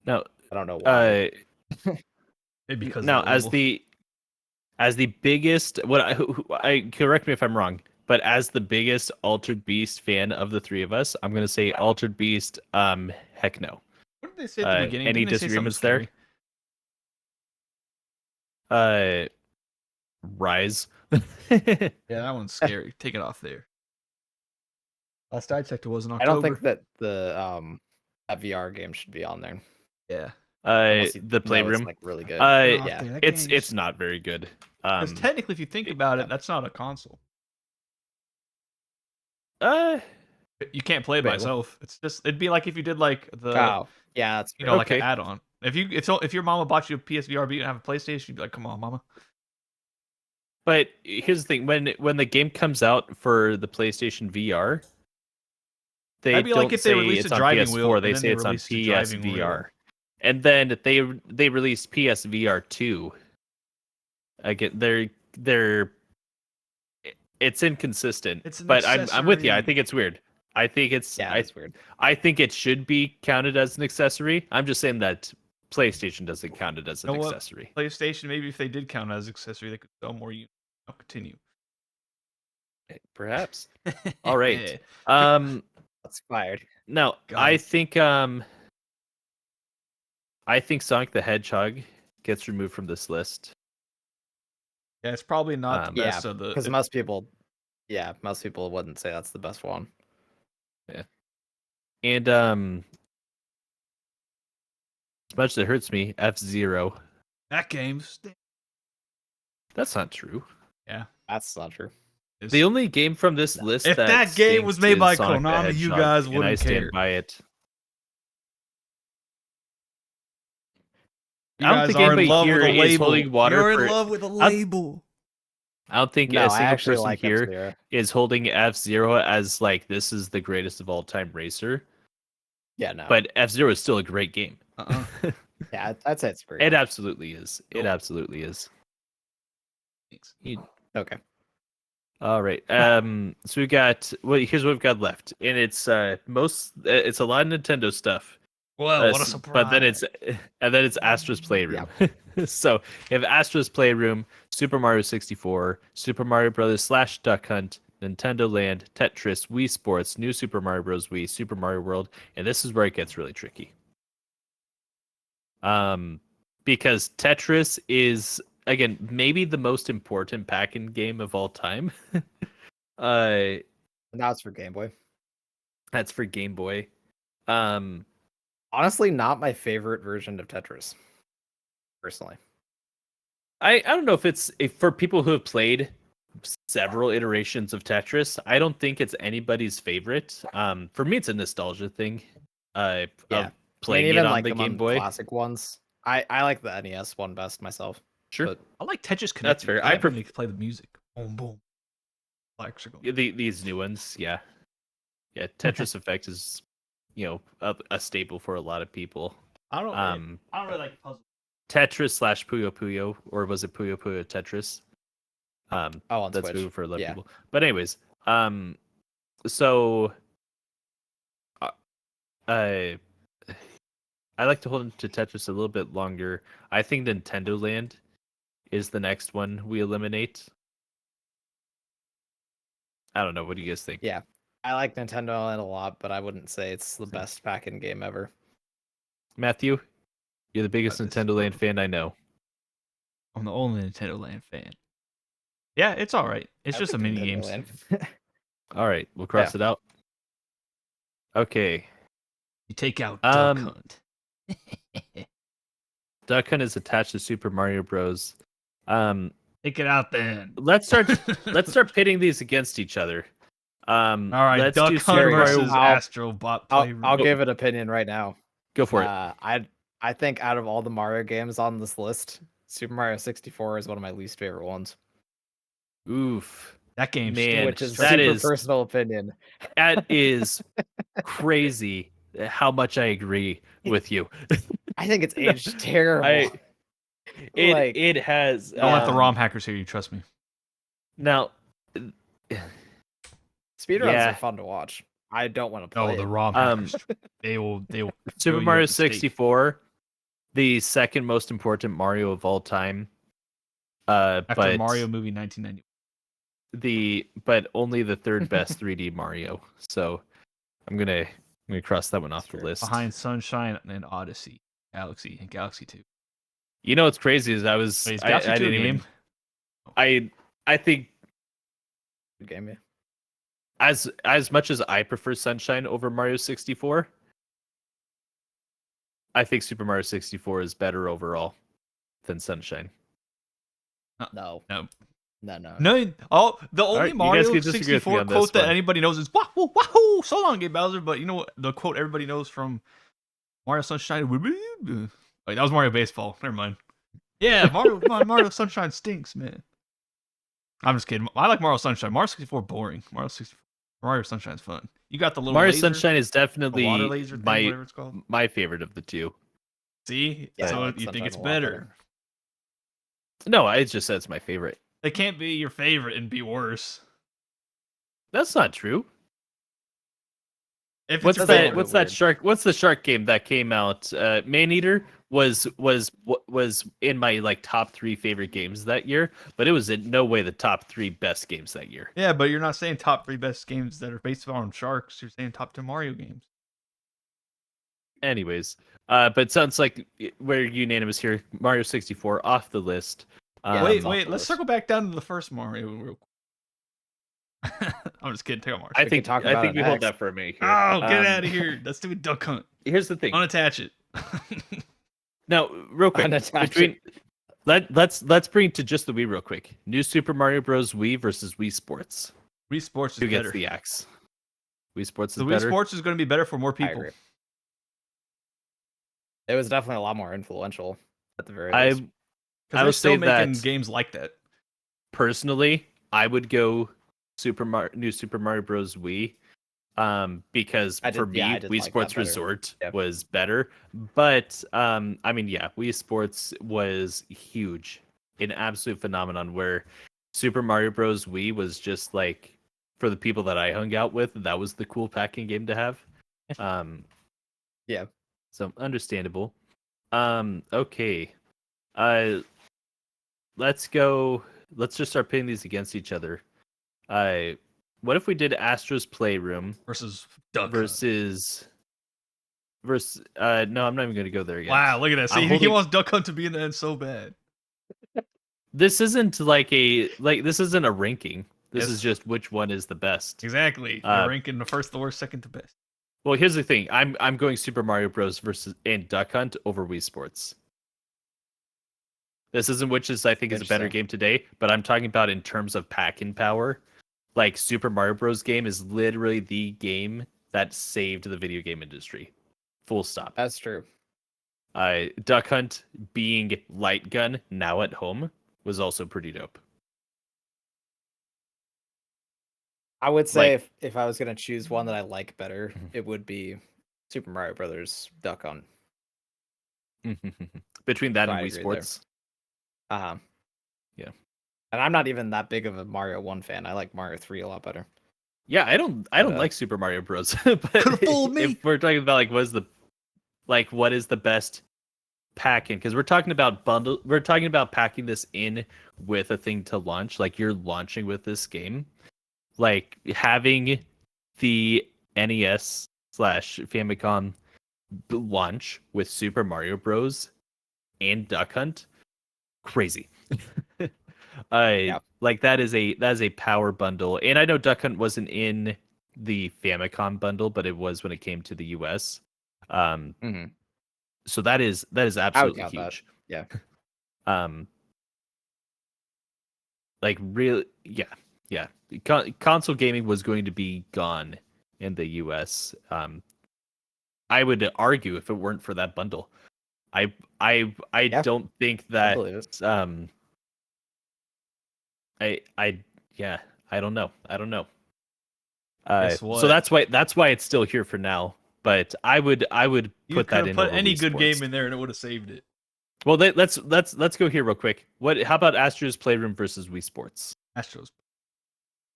S1: No,
S3: I don't know why.
S2: Maybe because
S1: now
S2: of the
S1: as the biggest, I correct me if I'm wrong, but as the biggest Altered Beast fan of the three of us, I'm gonna say Altered Beast. Heck no.
S2: What did they say at the beginning?
S1: Any
S2: Didn't they say something
S1: disagreements there?
S2: scary?
S1: Rise.
S2: Yeah, that one's scary. Take it off there. Last I checked, it was in October.
S3: I don't think that the that VR game should be on there.
S2: Yeah.
S1: The Playroom.
S3: It's like really good.
S2: Yeah.
S1: It's not very good.
S2: Because technically, if you think about it, that's not a console. You can't play it by itself. It's just it'd be like if you did like the
S3: yeah, that's
S2: like an add-on. If your mama bought you a PSVR, but you didn't have a PlayStation, you'd be like, come on, mama.
S1: But here's the thing: when the game comes out for the PlayStation VR, they
S2: That'd be
S1: don't
S2: like if
S1: say
S2: they released
S1: it's
S2: a
S1: on
S2: driving
S1: PS4.
S2: wheel,
S1: They
S2: and then
S1: say
S2: they
S1: it's on
S2: released a driving wheel.
S1: PSVR, and then they released PSVR 2. Again, they're it's inconsistent.
S2: It's an
S1: but I'm with you. I
S2: accessory.
S1: think it's weird. I think it's
S3: weird.
S1: I think it should be counted as an accessory. I'm just saying that PlayStation doesn't count it as an accessory.
S2: PlayStation, maybe if they did count it as accessory, they could sell more units. I'll continue.
S1: Perhaps. All right.
S3: That's fired.
S1: Now, I think Sonic the Hedgehog gets removed from this list.
S2: Yeah, it's probably not the best of the
S3: because most people wouldn't say that's the best one.
S1: Yeah. And as much as it hurts me, F-Zero.
S2: That game's
S1: That's not true.
S2: Yeah.
S3: That's not true.
S1: The only game from this list
S2: if that game was made by
S1: Sonic the
S2: Konami, you
S1: Hedgehog,
S2: guys
S1: and I
S2: wouldn't
S1: stand
S2: care.
S1: by it.
S2: You
S1: I don't
S2: guys
S1: think
S2: are in
S1: anybody
S2: love
S1: here
S2: with a
S1: is
S2: label.
S1: holding water
S2: You're
S1: for.
S2: in love with a label.
S1: I don't think
S3: No,
S1: a
S3: I
S1: single
S3: actually
S1: person
S3: like
S1: here
S3: F-Zero.
S1: is holding F-Zero as like this is the greatest of all time racer.
S3: Yeah, no.
S1: But F-Zero is still a great game.
S3: Yeah, I'd say it's great.
S1: It absolutely is. It absolutely is.
S2: Thanks.
S3: Okay.
S1: All right. So we got. Well, here's what we've got left, and it's it's a lot of Nintendo stuff.
S2: Well, what a surprise!
S1: But then it's Astra's Playroom. So you have Astra's Playroom, Super Mario 64, Super Mario Brothers / Duck Hunt, Nintendo Land, Tetris, Wii Sports, New Super Mario Bros. Wii, Super Mario World, and this is where it gets really tricky. Because Tetris is again maybe the most important pack-in game of all time.
S3: Now it's for Game Boy.
S1: That's for Game Boy.
S3: Honestly, not my favorite version of Tetris. Personally,
S1: I don't know if for people who have played several iterations of Tetris, I don't think it's anybody's favorite. For me, it's a nostalgia thing. Of playing
S3: even
S1: it on
S3: like
S1: the Game Boy.
S3: Classic ones. I like the NES one best myself.
S1: Sure,
S3: but
S2: I like Tetris Connect.
S1: That's fair.
S2: I prefer to play the music. Boom, boom.
S1: These new ones, yeah. Tetris Effect is, a staple for a lot of people.
S2: I don't really like puzzle.
S1: Tetris / Puyo Puyo, or was it Puyo Puyo Tetris?
S3: on
S1: that's
S3: Switch.
S1: for a lot of people. But anyways, so I like to hold on to Tetris a little bit longer. I think Nintendo Land is the next one we eliminate. I don't know. What do you guys think?
S3: Yeah, I like Nintendo Land a lot, but I wouldn't say it's the best pack-in game ever.
S1: Matthew, you're the biggest Nintendo Land fan I know.
S2: I'm the only Nintendo Land fan. Yeah, it's all right. It's just a mini games.
S1: All right, we'll cross it out. Okay.
S2: You take out Duck Hunt.
S1: Duck Hunt is attached to Super Mario Bros.
S2: Take it out then.
S1: Let's start pitting these against each other.
S2: All right,
S1: let's
S2: Duck
S1: do
S2: Hunt
S1: Super
S2: versus
S1: Mario.
S2: Astrobot
S3: Playroom. I'll give an opinion right now.
S1: Go for it.
S3: I think out of all the Mario games on this list, Super Mario 64 is one of my least favorite ones.
S1: Oof.
S2: That game,
S1: man,
S3: which is super personal opinion.
S1: That is crazy how much I agree with you.
S3: I think it's aged terrible.
S1: It has.
S2: Don't let the ROM hackers hear you. Trust me.
S1: Now,
S3: Speedruns
S1: Yeah.
S3: are fun to watch. I don't want to play.
S2: Oh, the
S3: it.
S2: ROM. They will.
S1: Super Mario 64, the second most important Mario of all time.
S2: After
S1: But
S2: Mario movie 1990.
S1: but only the third best 3D Mario. So I'm gonna cross that one off the list.
S2: Behind Sunshine and Odyssey, Galaxy, and Galaxy 2.
S1: You know what's crazy is
S2: Wait, is Galaxy 2 a game?
S1: I think
S3: Good game, yeah.
S1: as much as I prefer Sunshine over Mario 64, I think Super Mario 64 is better overall than Sunshine.
S3: No.
S2: No.
S3: No.
S2: Oh, the only
S1: right, you guys
S2: Mario
S1: can disagree with me
S2: 64
S1: on this
S2: quote that
S1: one.
S2: anybody knows is "Wahoo, wahoo!" So long, Game Bowser. But you know what? The quote everybody knows from Mario Sunshine. Wait, that was Mario Baseball. Never mind. Yeah, Mario Sunshine stinks, man. I'm just kidding. I like Mario Sunshine. Mario 64 boring. Mario Sunshine's fun. You got the little
S1: Mario
S2: laser,
S1: Sunshine is
S2: the
S1: definitely
S2: water laser thing, whatever it's called.
S1: my favorite of the two.
S2: See,
S3: Yeah,
S2: so
S3: I like
S2: you think
S3: Sunshine
S2: it's
S3: a lot
S2: better?
S1: No, I just said it's my favorite.
S2: It can't be your favorite and be worse.
S1: That's not true.
S2: If
S1: What's
S2: it's your
S1: that?
S2: favorite.
S1: What's that shark? What's the shark game that came out? Maneater was in my like top 3 favorite games that year, but it was in no way the top 3 best games that year.
S2: Yeah, but you're not saying top 3 best games that are based on sharks. You're saying top 10 Mario games.
S1: Anyways, but it sounds like we're unanimous here. Mario 64 off the list.
S2: Wait,
S3: off the
S2: let's
S3: list.
S2: circle back down to the first Mario real quick. I'm just kidding. Take out Mario.
S1: I
S3: We
S1: think
S3: could talk about
S1: we
S3: it
S1: hold
S3: next.
S1: that for a minute here.
S2: Oh, get out of here. Let's do a duck hunt.
S1: Here's the thing.
S2: Unattach it.
S1: Now, real quick,
S3: Unattach
S1: let's bring it to just the Wii real quick. New Super Mario Bros. Wii versus Wii Sports.
S2: Wii Sports is
S1: Who
S2: better.
S1: gets the axe? Wii Sports is
S2: The Wii
S1: better.
S2: Sports is going to be better for more
S3: I
S2: people.
S3: agree. It was definitely a lot more influential at the very
S1: I
S3: least.
S2: Because
S1: I
S2: they're
S1: will
S2: still
S1: say
S2: making
S1: that
S2: games like that.
S1: personally, I would go New Super Mario Bros. Wii, because for me,
S3: I did
S1: Wii
S3: like
S1: Sports
S3: that better.
S1: Resort
S3: Yep.
S1: was better. But I mean, yeah, Wii Sports was huge, an absolute phenomenon. Where Super Mario Bros. Wii was just like, for the people that I hung out with, that was the cool packing game to have.
S3: Yeah.
S1: So understandable. Okay. Let's go. Let's just start pitting these against each other. What if we did Astro's Playroom
S2: Versus Duck Hunt.
S1: versus no, I'm not even going to go there yet.
S2: Wow, look at that. See,
S1: I'm
S2: he
S1: holding-
S2: wants Duck Hunt to be in the end so bad.
S1: This isn't this isn't a ranking. This
S2: Yes.
S1: is just which one is the best.
S2: Exactly. You're ranking the first, the worst, second to best.
S1: Well, here's the thing. I'm going Super Mario Bros. Versus and Duck Hunt over Wii Sports. This isn't which is I think is a better
S3: Interesting.
S1: game today, but I'm talking about in terms of pack-in power. Like Super Mario Bros. Game is literally the game that saved the video game industry. Full stop.
S3: That's true.
S1: Duck Hunt being light gun now at home was also pretty dope.
S3: I would say
S1: Like-
S3: if I was gonna choose one that I like better, it would be Super Mario Brothers Duck Hunt.
S1: Between that
S3: I
S1: and Wii
S3: agree there.
S1: Sports.
S3: Uh-huh.
S1: Yeah.
S3: And I'm not even that big of a Mario 1 fan. I like Mario 3 a lot better.
S1: Yeah, I don't like Super Mario Bros. But
S2: Could've fooled me.
S1: if we're talking about what is the best packing, because we're talking about packing this in with a thing to launch, like you're launching with this game, like having the NES/Famicom launch with Super Mario Bros. And Duck Hunt, crazy. Like that is a power bundle, and I know Duck Hunt wasn't in the Famicom bundle, but it was when it came to the US.
S3: Mhm.
S1: So that is absolutely
S3: count that.
S1: huge.
S3: Yeah.
S1: Like really, yeah. Console gaming was going to be gone in the US. I would argue if it weren't for that bundle. I
S3: Yeah,
S1: don't think
S3: I
S1: that
S3: believe it.
S1: I don't know.
S2: Guess
S1: So
S2: what?
S1: that's why it's still here for now. But I would
S2: You
S1: put that
S2: could
S1: in.
S2: put
S1: over
S2: any
S1: Wii
S2: good
S1: Sports.
S2: game in there and it would have saved it.
S1: Well, let's go here real quick. How about Astro's Playroom versus Wii Sports?
S2: Astros.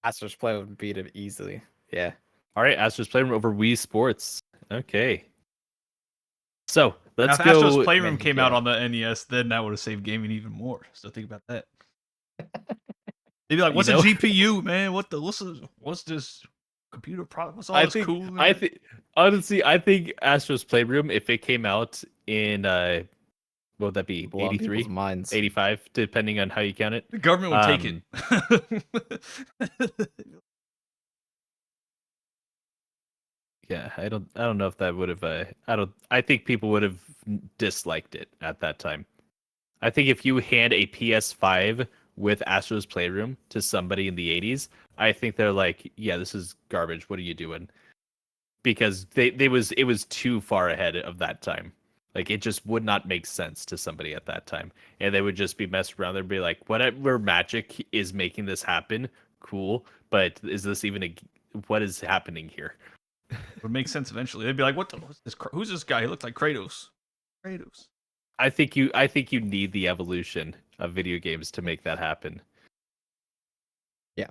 S3: Astro's Play would beat it easily. Yeah.
S1: All right, Astro's Playroom over Wii Sports. Okay. So let's
S2: now, if
S1: go.
S2: Astro's Playroom came out
S3: yeah.
S2: on the NES, then that would have saved gaming even more. So think about that. They'd be like, "What's a GPU, man? What's this computer product? What's all this cool?"
S1: I think honestly, I think Astro's Playroom, if it came out in what would that be?
S3: Blow up
S1: 83,
S3: people's minds.
S1: 85, depending on how you count it.
S2: The government would take it.
S1: Yeah, I don't know if that would have I think people would have disliked it at that time. I think if you hand a PS5 with Astro's Playroom to somebody in the 80s, I think they're like, yeah, this is garbage. What are you doing? Because it was too far ahead of that time. Like it just would not make sense to somebody at that time. And they would just be messing around there and be like, whatever magic is making this happen, cool. But is this even what is happening here?
S2: Would make sense eventually. They'd be like, "What's this? Who's this guy? He looked like Kratos." Kratos.
S1: I think you need the evolution of video games to make that happen.
S3: Yeah.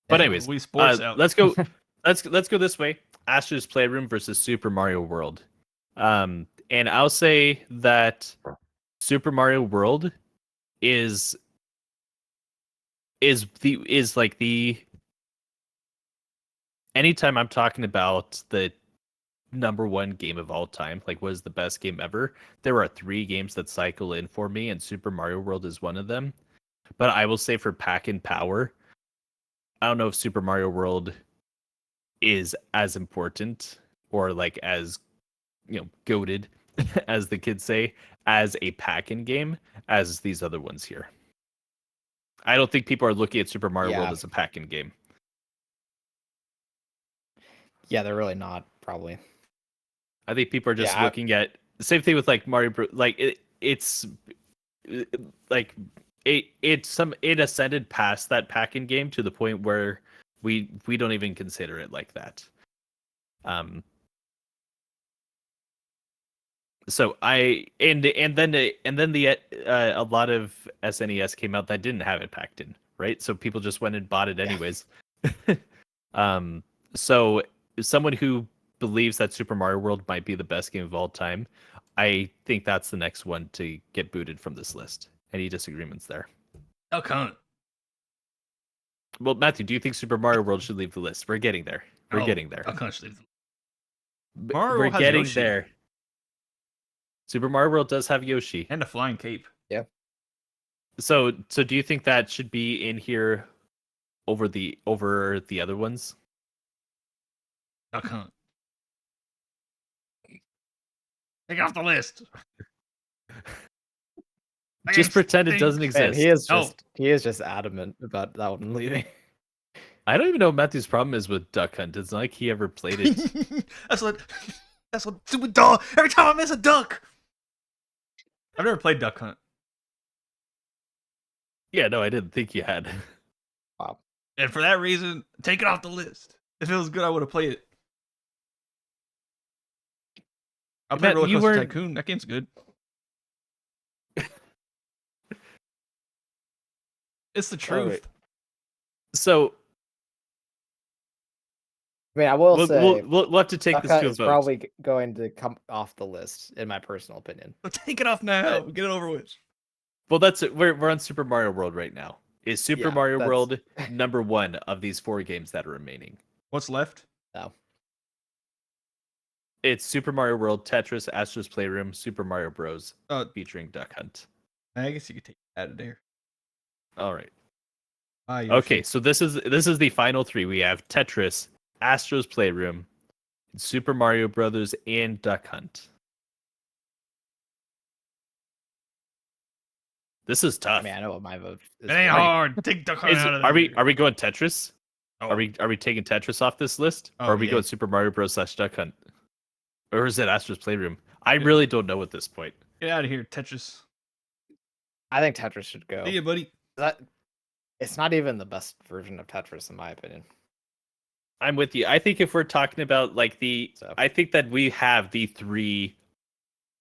S1: But anyways,
S2: Wii Sports out.
S1: let's go. Let's go this way. Astro's Playroom versus Super Mario World. And I'll say that Super Mario World is like the anytime I'm talking about the number one game of all time, like what is the best game ever, there are 3 games that cycle in for me, and Super Mario World is one of them. But I will say for pack and power, I don't know if Super Mario World is as important or like as goated as the kids say as a pack-in game as these other ones here. I don't think people are looking at Super Mario World as a pack-in game.
S3: Yeah, they're really not, probably.
S1: I think people are just looking at the same thing with like Mario Bros. Like it's like it ascended past that pack-in game to the point where we don't even consider it like that. So and then a lot of SNES came out that didn't have it packed in, right? So people just went and bought it anyways. So someone who believes that Super Mario World might be the best game of all time, I think that's the next one to get booted from this list. Any disagreements there?
S2: I'll count it.
S1: Well, Matthew, do you think Super Mario World should leave the list? We're getting there. We're getting there.
S2: I'll count it.
S1: We're getting there. Super Mario World does have Yoshi
S2: and a flying cape.
S3: Yeah.
S1: So do you think that should be in here over the other ones?
S2: I'll count. Take it off the list.
S1: Just pretend it doesn't exist.
S3: Man, he is just adamant about that one leaving.
S1: I don't even know what Matthew's problem is with Duck Hunt. It's not like he ever played it.
S2: That's what stupid dog. Every time I miss a duck. I've never played Duck Hunt.
S1: Yeah, no, I didn't think you had.
S3: Wow.
S2: And for that reason, take it off the list. If it was good, I would have played it. I'll play Roller Coaster Tycoon. That game's good. It's the truth.
S1: Right. So,
S3: I mean, I will say
S1: we'll have to take this to a
S3: vote.
S1: vote.
S3: Probably going to come off the list, in my personal opinion.
S2: So take it off now. Get it over with.
S1: Well, that's it. We're on Super Mario World right now. Is Super Mario World number 1 of these 4 games that are remaining?
S2: What's left?
S3: No.
S1: It's Super Mario World, Tetris, Astro's Playroom, Super Mario Bros. Featuring Duck Hunt.
S2: I guess you could take it out of there.
S1: All right. Okay, so this is the final 3. We have Tetris, Astro's Playroom, Super Mario Brothers, and Duck Hunt. This is tough.
S3: I mean, I know what my vote is.
S2: It ain't hard. Take Duck Hunt out of there.
S1: Are we going Tetris?
S2: Oh.
S1: Are we taking Tetris off this list? Or are we going Super Mario Bros. / Duck Hunt? Or is it Astro's Playroom? I really don't know at this point.
S2: Get out of here, Tetris.
S3: I think Tetris should go.
S2: See ya, buddy.
S3: It's not even the best version of Tetris, in my opinion.
S1: I'm with you. I think if we're talking about like I think that we have the 3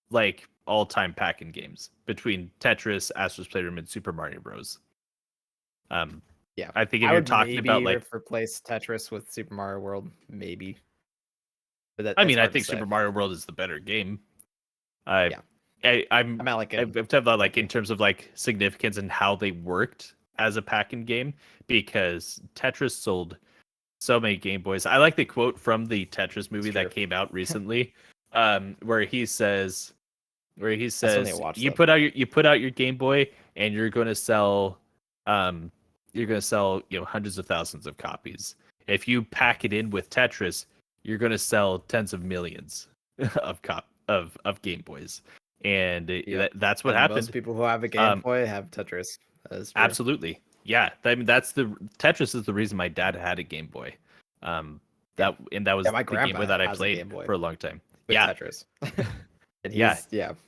S1: like all-time pack-in games between Tetris, Astro's Playroom, and Super Mario Bros.
S3: Yeah,
S1: I think if
S3: I
S1: you're
S3: would
S1: talking
S3: maybe
S1: about like,
S3: replace Tetris with Super Mario World, maybe. But
S1: I
S3: that's
S1: mean, I
S3: hard to
S1: think
S3: say.
S1: Super Mario World is the better game. I,
S3: Yeah.
S1: I'm
S3: I'm at like
S1: I've talked about like in terms of like significance and how they worked as a pack-in game, because Tetris sold so many Game Boys. I like the quote from the Tetris movie that came out recently, where he says,
S3: I still need to watch
S1: you
S3: that.
S1: put out your Game Boy and you're going to sell hundreds of thousands of copies. If you pack it in with Tetris, you're going to sell tens of millions of Game Boys. And that's what
S3: And
S1: happened.
S3: most people who have a Game Boy have Tetris. That is true.
S1: Absolutely. Yeah. I mean, Tetris is the reason my dad had a Game Boy. That was
S3: my
S1: the Game Boy
S3: grandpa
S1: that I
S3: has a
S1: played
S3: Game Boy
S1: for a long time.
S3: with
S1: Yeah.
S3: Tetris. And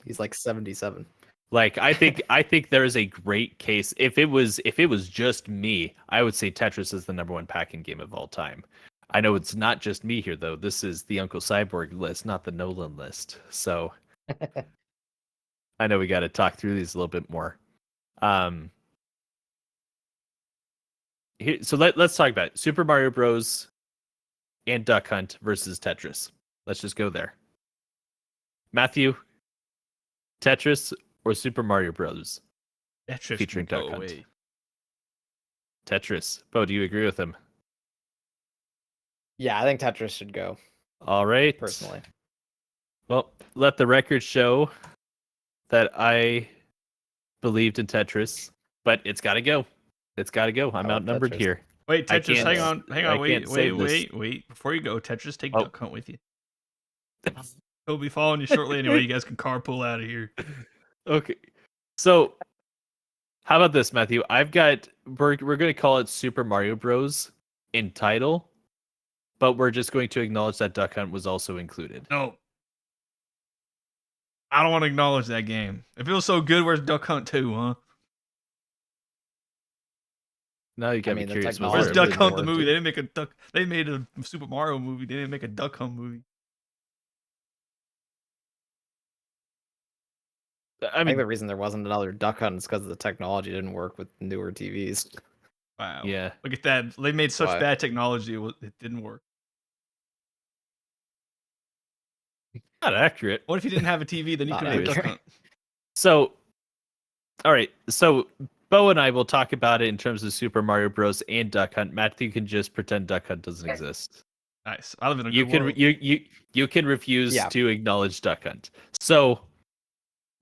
S3: he's like 77.
S1: Like I think there is a great case. If it was just me, I would say Tetris is the number one packing game of all time. I know it's not just me here though. This is the Uncle Cyborg list, not the Nolan list. So I know we got to talk through these a little bit more. So let's talk about it. Super Mario Bros. And Duck Hunt versus Tetris. Let's just go there. Matthew, Tetris or Super Mario Bros.
S2: Tetris
S1: Featuring
S2: can go
S1: Duck Hunt.
S2: away.
S1: Tetris. Bo, do you agree with him?
S3: Yeah, I think Tetris should go.
S1: All right.
S3: Personally.
S1: Well, let the record show that I believed in Tetris, but it's got to go. It's got to go. I'm outnumbered
S3: Tetris.
S1: here.
S2: Wait,
S1: I
S2: Tetris,
S1: can't-
S2: hang on,
S1: I
S2: wait.
S1: can't save this.
S2: Before you go, Tetris, take
S1: Oh.
S2: Duck Hunt with you. He'll be following you shortly anyway. You guys can carpool out of here.
S1: Okay. So, how about this, Matthew? We're going to call it Super Mario Bros. In title, but we're just going to acknowledge that Duck Hunt was also included.
S2: No. I don't want to acknowledge that game. If it was so good, where's Duck Hunt 2, huh?
S1: Now you got me
S3: mean, the
S1: curious.
S3: technology
S2: Where's
S3: Oh,
S2: Duck
S3: really
S2: Hunt the
S3: bored,
S2: movie?
S3: dude.
S2: They didn't make a Duck. They made a Super Mario movie. They didn't make a Duck Hunt movie.
S1: I
S3: I think
S1: mean,
S3: the reason there wasn't another Duck Hunt is because the technology didn't work with newer TVs.
S2: Wow.
S1: yeah.
S2: Look at that. They made such
S3: Why?
S2: bad technology. It didn't work.
S1: Not accurate.
S2: What if you didn't have a TV? Then you
S3: Not
S2: could have Duck
S3: accurate.
S2: Hunt.
S1: So, all right. So, Bo and I will talk about it in terms of Super Mario Bros. And Duck Hunt. Matthew can just pretend Duck Hunt doesn't exist.
S2: Nice. I live in a
S1: You
S2: good
S1: can
S2: world.
S1: you can refuse
S3: Yeah.
S1: to acknowledge Duck Hunt. So,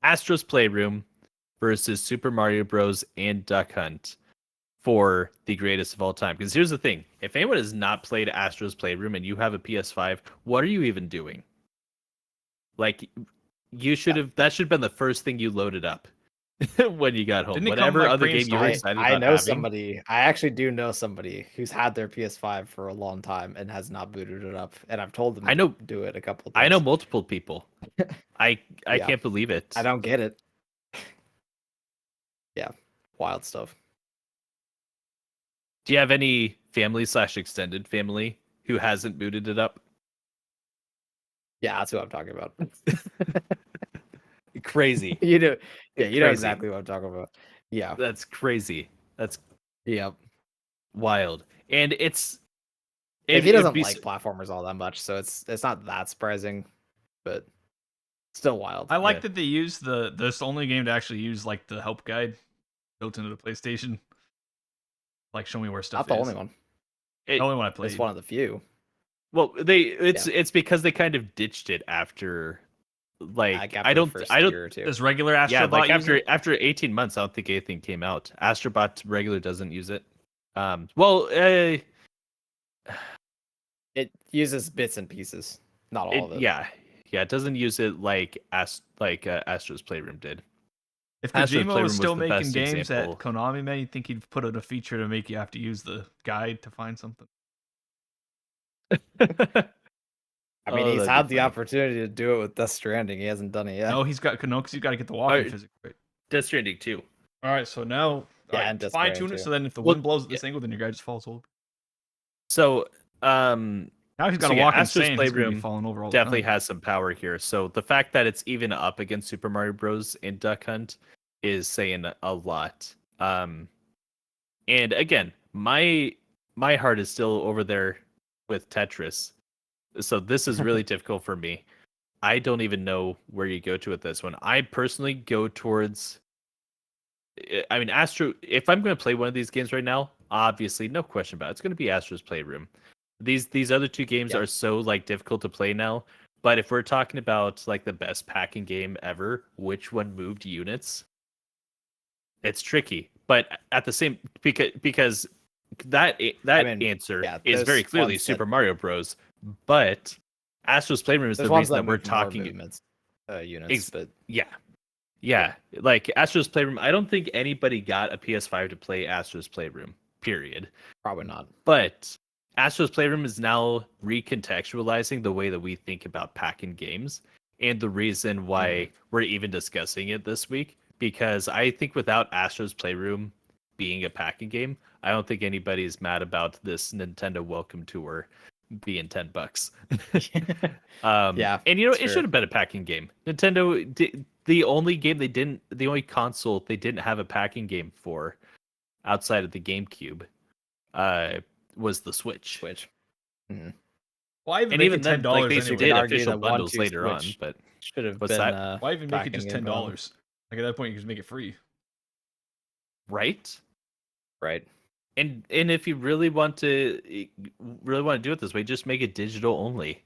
S1: Astro's Playroom versus Super Mario Bros. And Duck Hunt for the greatest of all time. Because here's the thing: if anyone has not played Astro's Playroom and you have a PS5, what are you even doing? Like, you should have. That should have been the first thing you loaded up when you got home.
S2: Didn't it come,
S1: Whatever
S2: like,
S1: other game you were
S2: pre-installed?
S1: excited
S3: I
S1: about
S3: know
S1: having.
S3: somebody. I actually do know somebody who's had their PS5 for a long time and has not booted it up. And I've told them
S1: I know-
S3: to do it a couple of times.
S1: I know multiple people. I
S3: Yeah.
S1: can't believe it.
S3: I don't get it. Yeah, wild stuff.
S1: Do you have any family/extended family who hasn't booted it up?
S3: Yeah, that's what I'm talking about.
S1: Crazy.
S3: You do. Yeah, you know
S1: Crazy.
S3: exactly what I'm talking about. Yeah.
S1: That's crazy. That's
S3: Yep.
S1: wild. And it's
S3: Like, he
S1: it'd
S3: doesn't
S1: be
S3: like platformers all that much, so it's not that surprising, but still wild.
S2: I like
S1: Yeah.
S2: that they use this only game to actually use like the help guide built into the PlayStation. Like, show me where stuff
S3: Not the
S2: is.
S3: only one.
S2: The only one I played.
S3: It's one of the few.
S1: Well, it's because they kind of ditched it after, like,
S3: After
S1: I
S3: the
S1: don't
S3: first
S1: I don't
S3: year or two.
S2: Does regular Astrobot
S1: yeah, like
S2: use it?
S1: after 18 months, I don't think anything came out. Astrobot regular doesn't use it.
S3: It uses bits and pieces, not all of it.
S1: Yeah, it doesn't use it like Astro's Playroom did.
S2: If
S1: Astro's
S2: Kojima
S1: Playroom
S2: was
S1: was
S2: still
S1: the
S2: making
S1: best
S2: games
S1: example.
S2: at Konami, man, you'd think he'd put in a feature to make you have to use the guide to find something.
S3: I mean,
S1: Oh,
S3: he's
S1: that'd be
S3: had the
S1: funny.
S3: opportunity to do it with Death Stranding. He hasn't done it yet.
S2: No, he's got because you got to get the walking
S1: Alright.
S2: physics right.
S1: Death Stranding 2.
S2: All right, so now
S3: Yeah, and Death
S2: fine
S3: Stranding
S2: tune it
S3: too.
S2: so then if the
S1: Well,
S2: wind blows at this
S1: yeah.
S2: angle, then your guy just falls over.
S1: So,
S2: Now he's got
S1: So
S2: to
S1: yeah,
S2: walk in
S1: Astro's
S2: sand. He's going to be
S1: Playroom
S2: falling over all
S1: definitely
S2: the time.
S1: has some power here. So the fact that it's even up against Super Mario Bros. And Duck Hunt is saying a lot. And again, my heart is still over there with Tetris. So this is really difficult for me. I don't even know where you go to with this one. I personally go towards I mean Astro if I'm going to play one of these games right now, obviously no question about it. It's going to be Astro's Playroom. These other two games are so like difficult to play now, but if we're talking about like the best packing game ever, which one moved units? It's tricky. But at the same because that answer is very clearly Super Mario Bros. But Astro's Playroom is the reason that we're talking
S3: units, but
S1: yeah. Like Astro's Playroom, I don't think anybody got a PS5 to play Astro's Playroom. Period.
S3: Probably not.
S1: But Astro's Playroom is now recontextualizing the way that we think about packing games, and the reason why we're even discussing it this week. Because I think without Astro's Playroom being a packing game, I don't think anybody's mad about this Nintendo Welcome Tour being $10. And it should have been a packing game. Nintendo, the only console they didn't have a packing game for, outside of the GameCube, was the Switch.
S3: Mm-hmm.
S2: Why even make it $10?
S1: Like, they did official bundles later on, but
S3: should have
S1: what's
S3: been.
S1: that?
S2: Why even make it just $10? Like at that point, you just make it free.
S1: Right.
S3: And
S1: if you really want to do it this way, just make it digital only.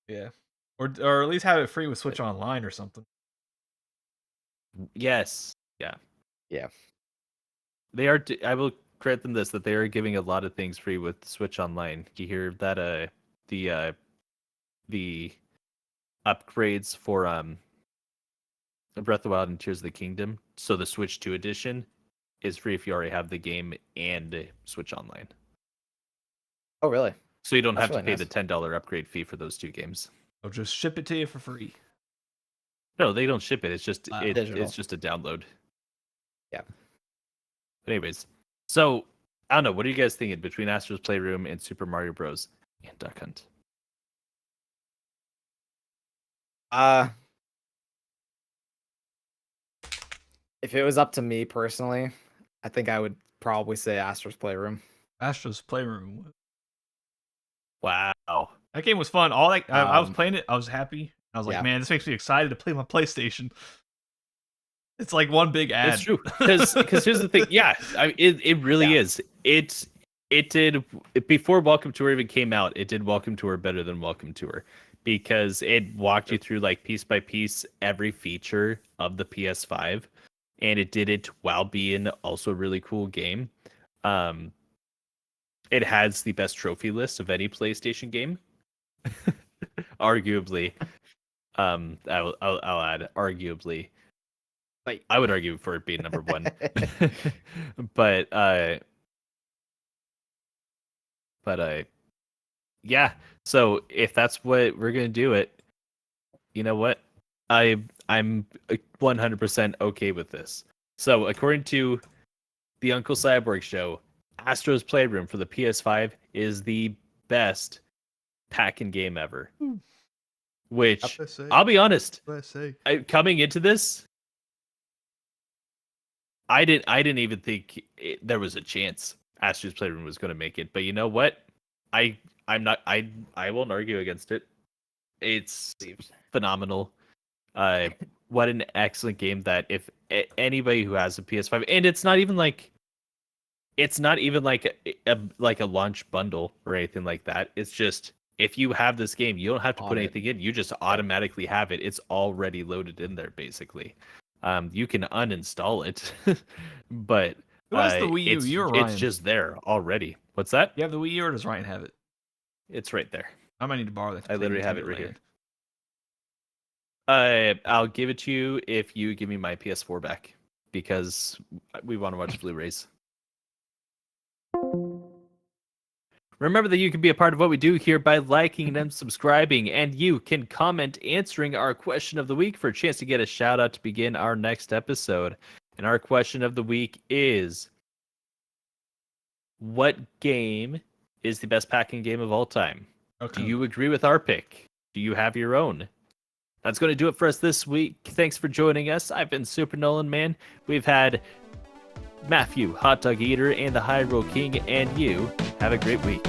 S2: Yeah, or at least have it free with Switch Online or something.
S1: Yes.
S3: Yeah.
S1: They are. I will credit them this, that they are giving a lot of things free with Switch Online. You hear that? The upgrades for Breath of the Wild and Tears of the Kingdom. So the Switch 2 edition is free if you already have the game and Switch Online.
S3: Oh, really?
S1: So you don't have to pay the $10 upgrade fee for those two games.
S2: They'll just ship it to you for free.
S1: No, they don't ship it. It's just
S3: digital.
S1: it's just a download.
S3: Yeah.
S1: But anyways, so I don't know. What are you guys thinking between Astro's Playroom and Super Mario Bros. And Duck Hunt?
S3: If it was up to me personally, I think I would probably say Astro's Playroom.
S2: Astro's Playroom.
S1: Wow.
S2: That game was fun. I was playing it. I was happy. I was like, man, this makes me excited to play my PlayStation. It's like one big ad.
S1: It's true. Because here's the thing. Yeah, it really is. It did, before Welcome Tour even came out, it did Welcome Tour better than Welcome Tour, because it walked you through like piece by piece every feature of the PS5, and it did it while being also a really cool game. It has the best trophy list of any PlayStation game, arguably. I'll add arguably.
S3: Like,
S1: I would argue for it being number one. but yeah. So if that's what we're gonna do, you know what? I'm 100% okay with this. So according to the Uncle Cyborg Show, Astro's Playroom for the PS5 is the best packing game ever. Which, I'll be honest, coming into this, I didn't even think there was a chance Astro's Playroom was going to make it. But you know what? I won't argue against it. It's phenomenal. What an excellent game that if anybody who has a PS5, and it's not even like a launch bundle or anything like that. It's just, if you have this game, you don't have to put anything in. You just automatically have it. It's already loaded in there, basically. You can uninstall it, but
S2: who has the Wii U? You or Ryan?
S1: It's just there already. What's that?
S2: You have the Wii U, or does Ryan have it?
S1: It's right there.
S2: I might need to borrow that.
S1: I literally have it right here. I'll give it to you if you give me my PS4 back, because we want to watch Blu-rays. Remember that you can be a part of what we do here by liking and subscribing, and you can comment answering our question of the week for a chance to get a shout out to begin our next episode. And our question of the week is, what game is the best packing game of all time? Okay. Do you agree with our pick? Do you have your own? That's going to do it for us this week. Thanks for joining us. I've been Super Nolan Man. We've had Matthew, Hot Dog Eater, and the Hyrule King, and you have a great week.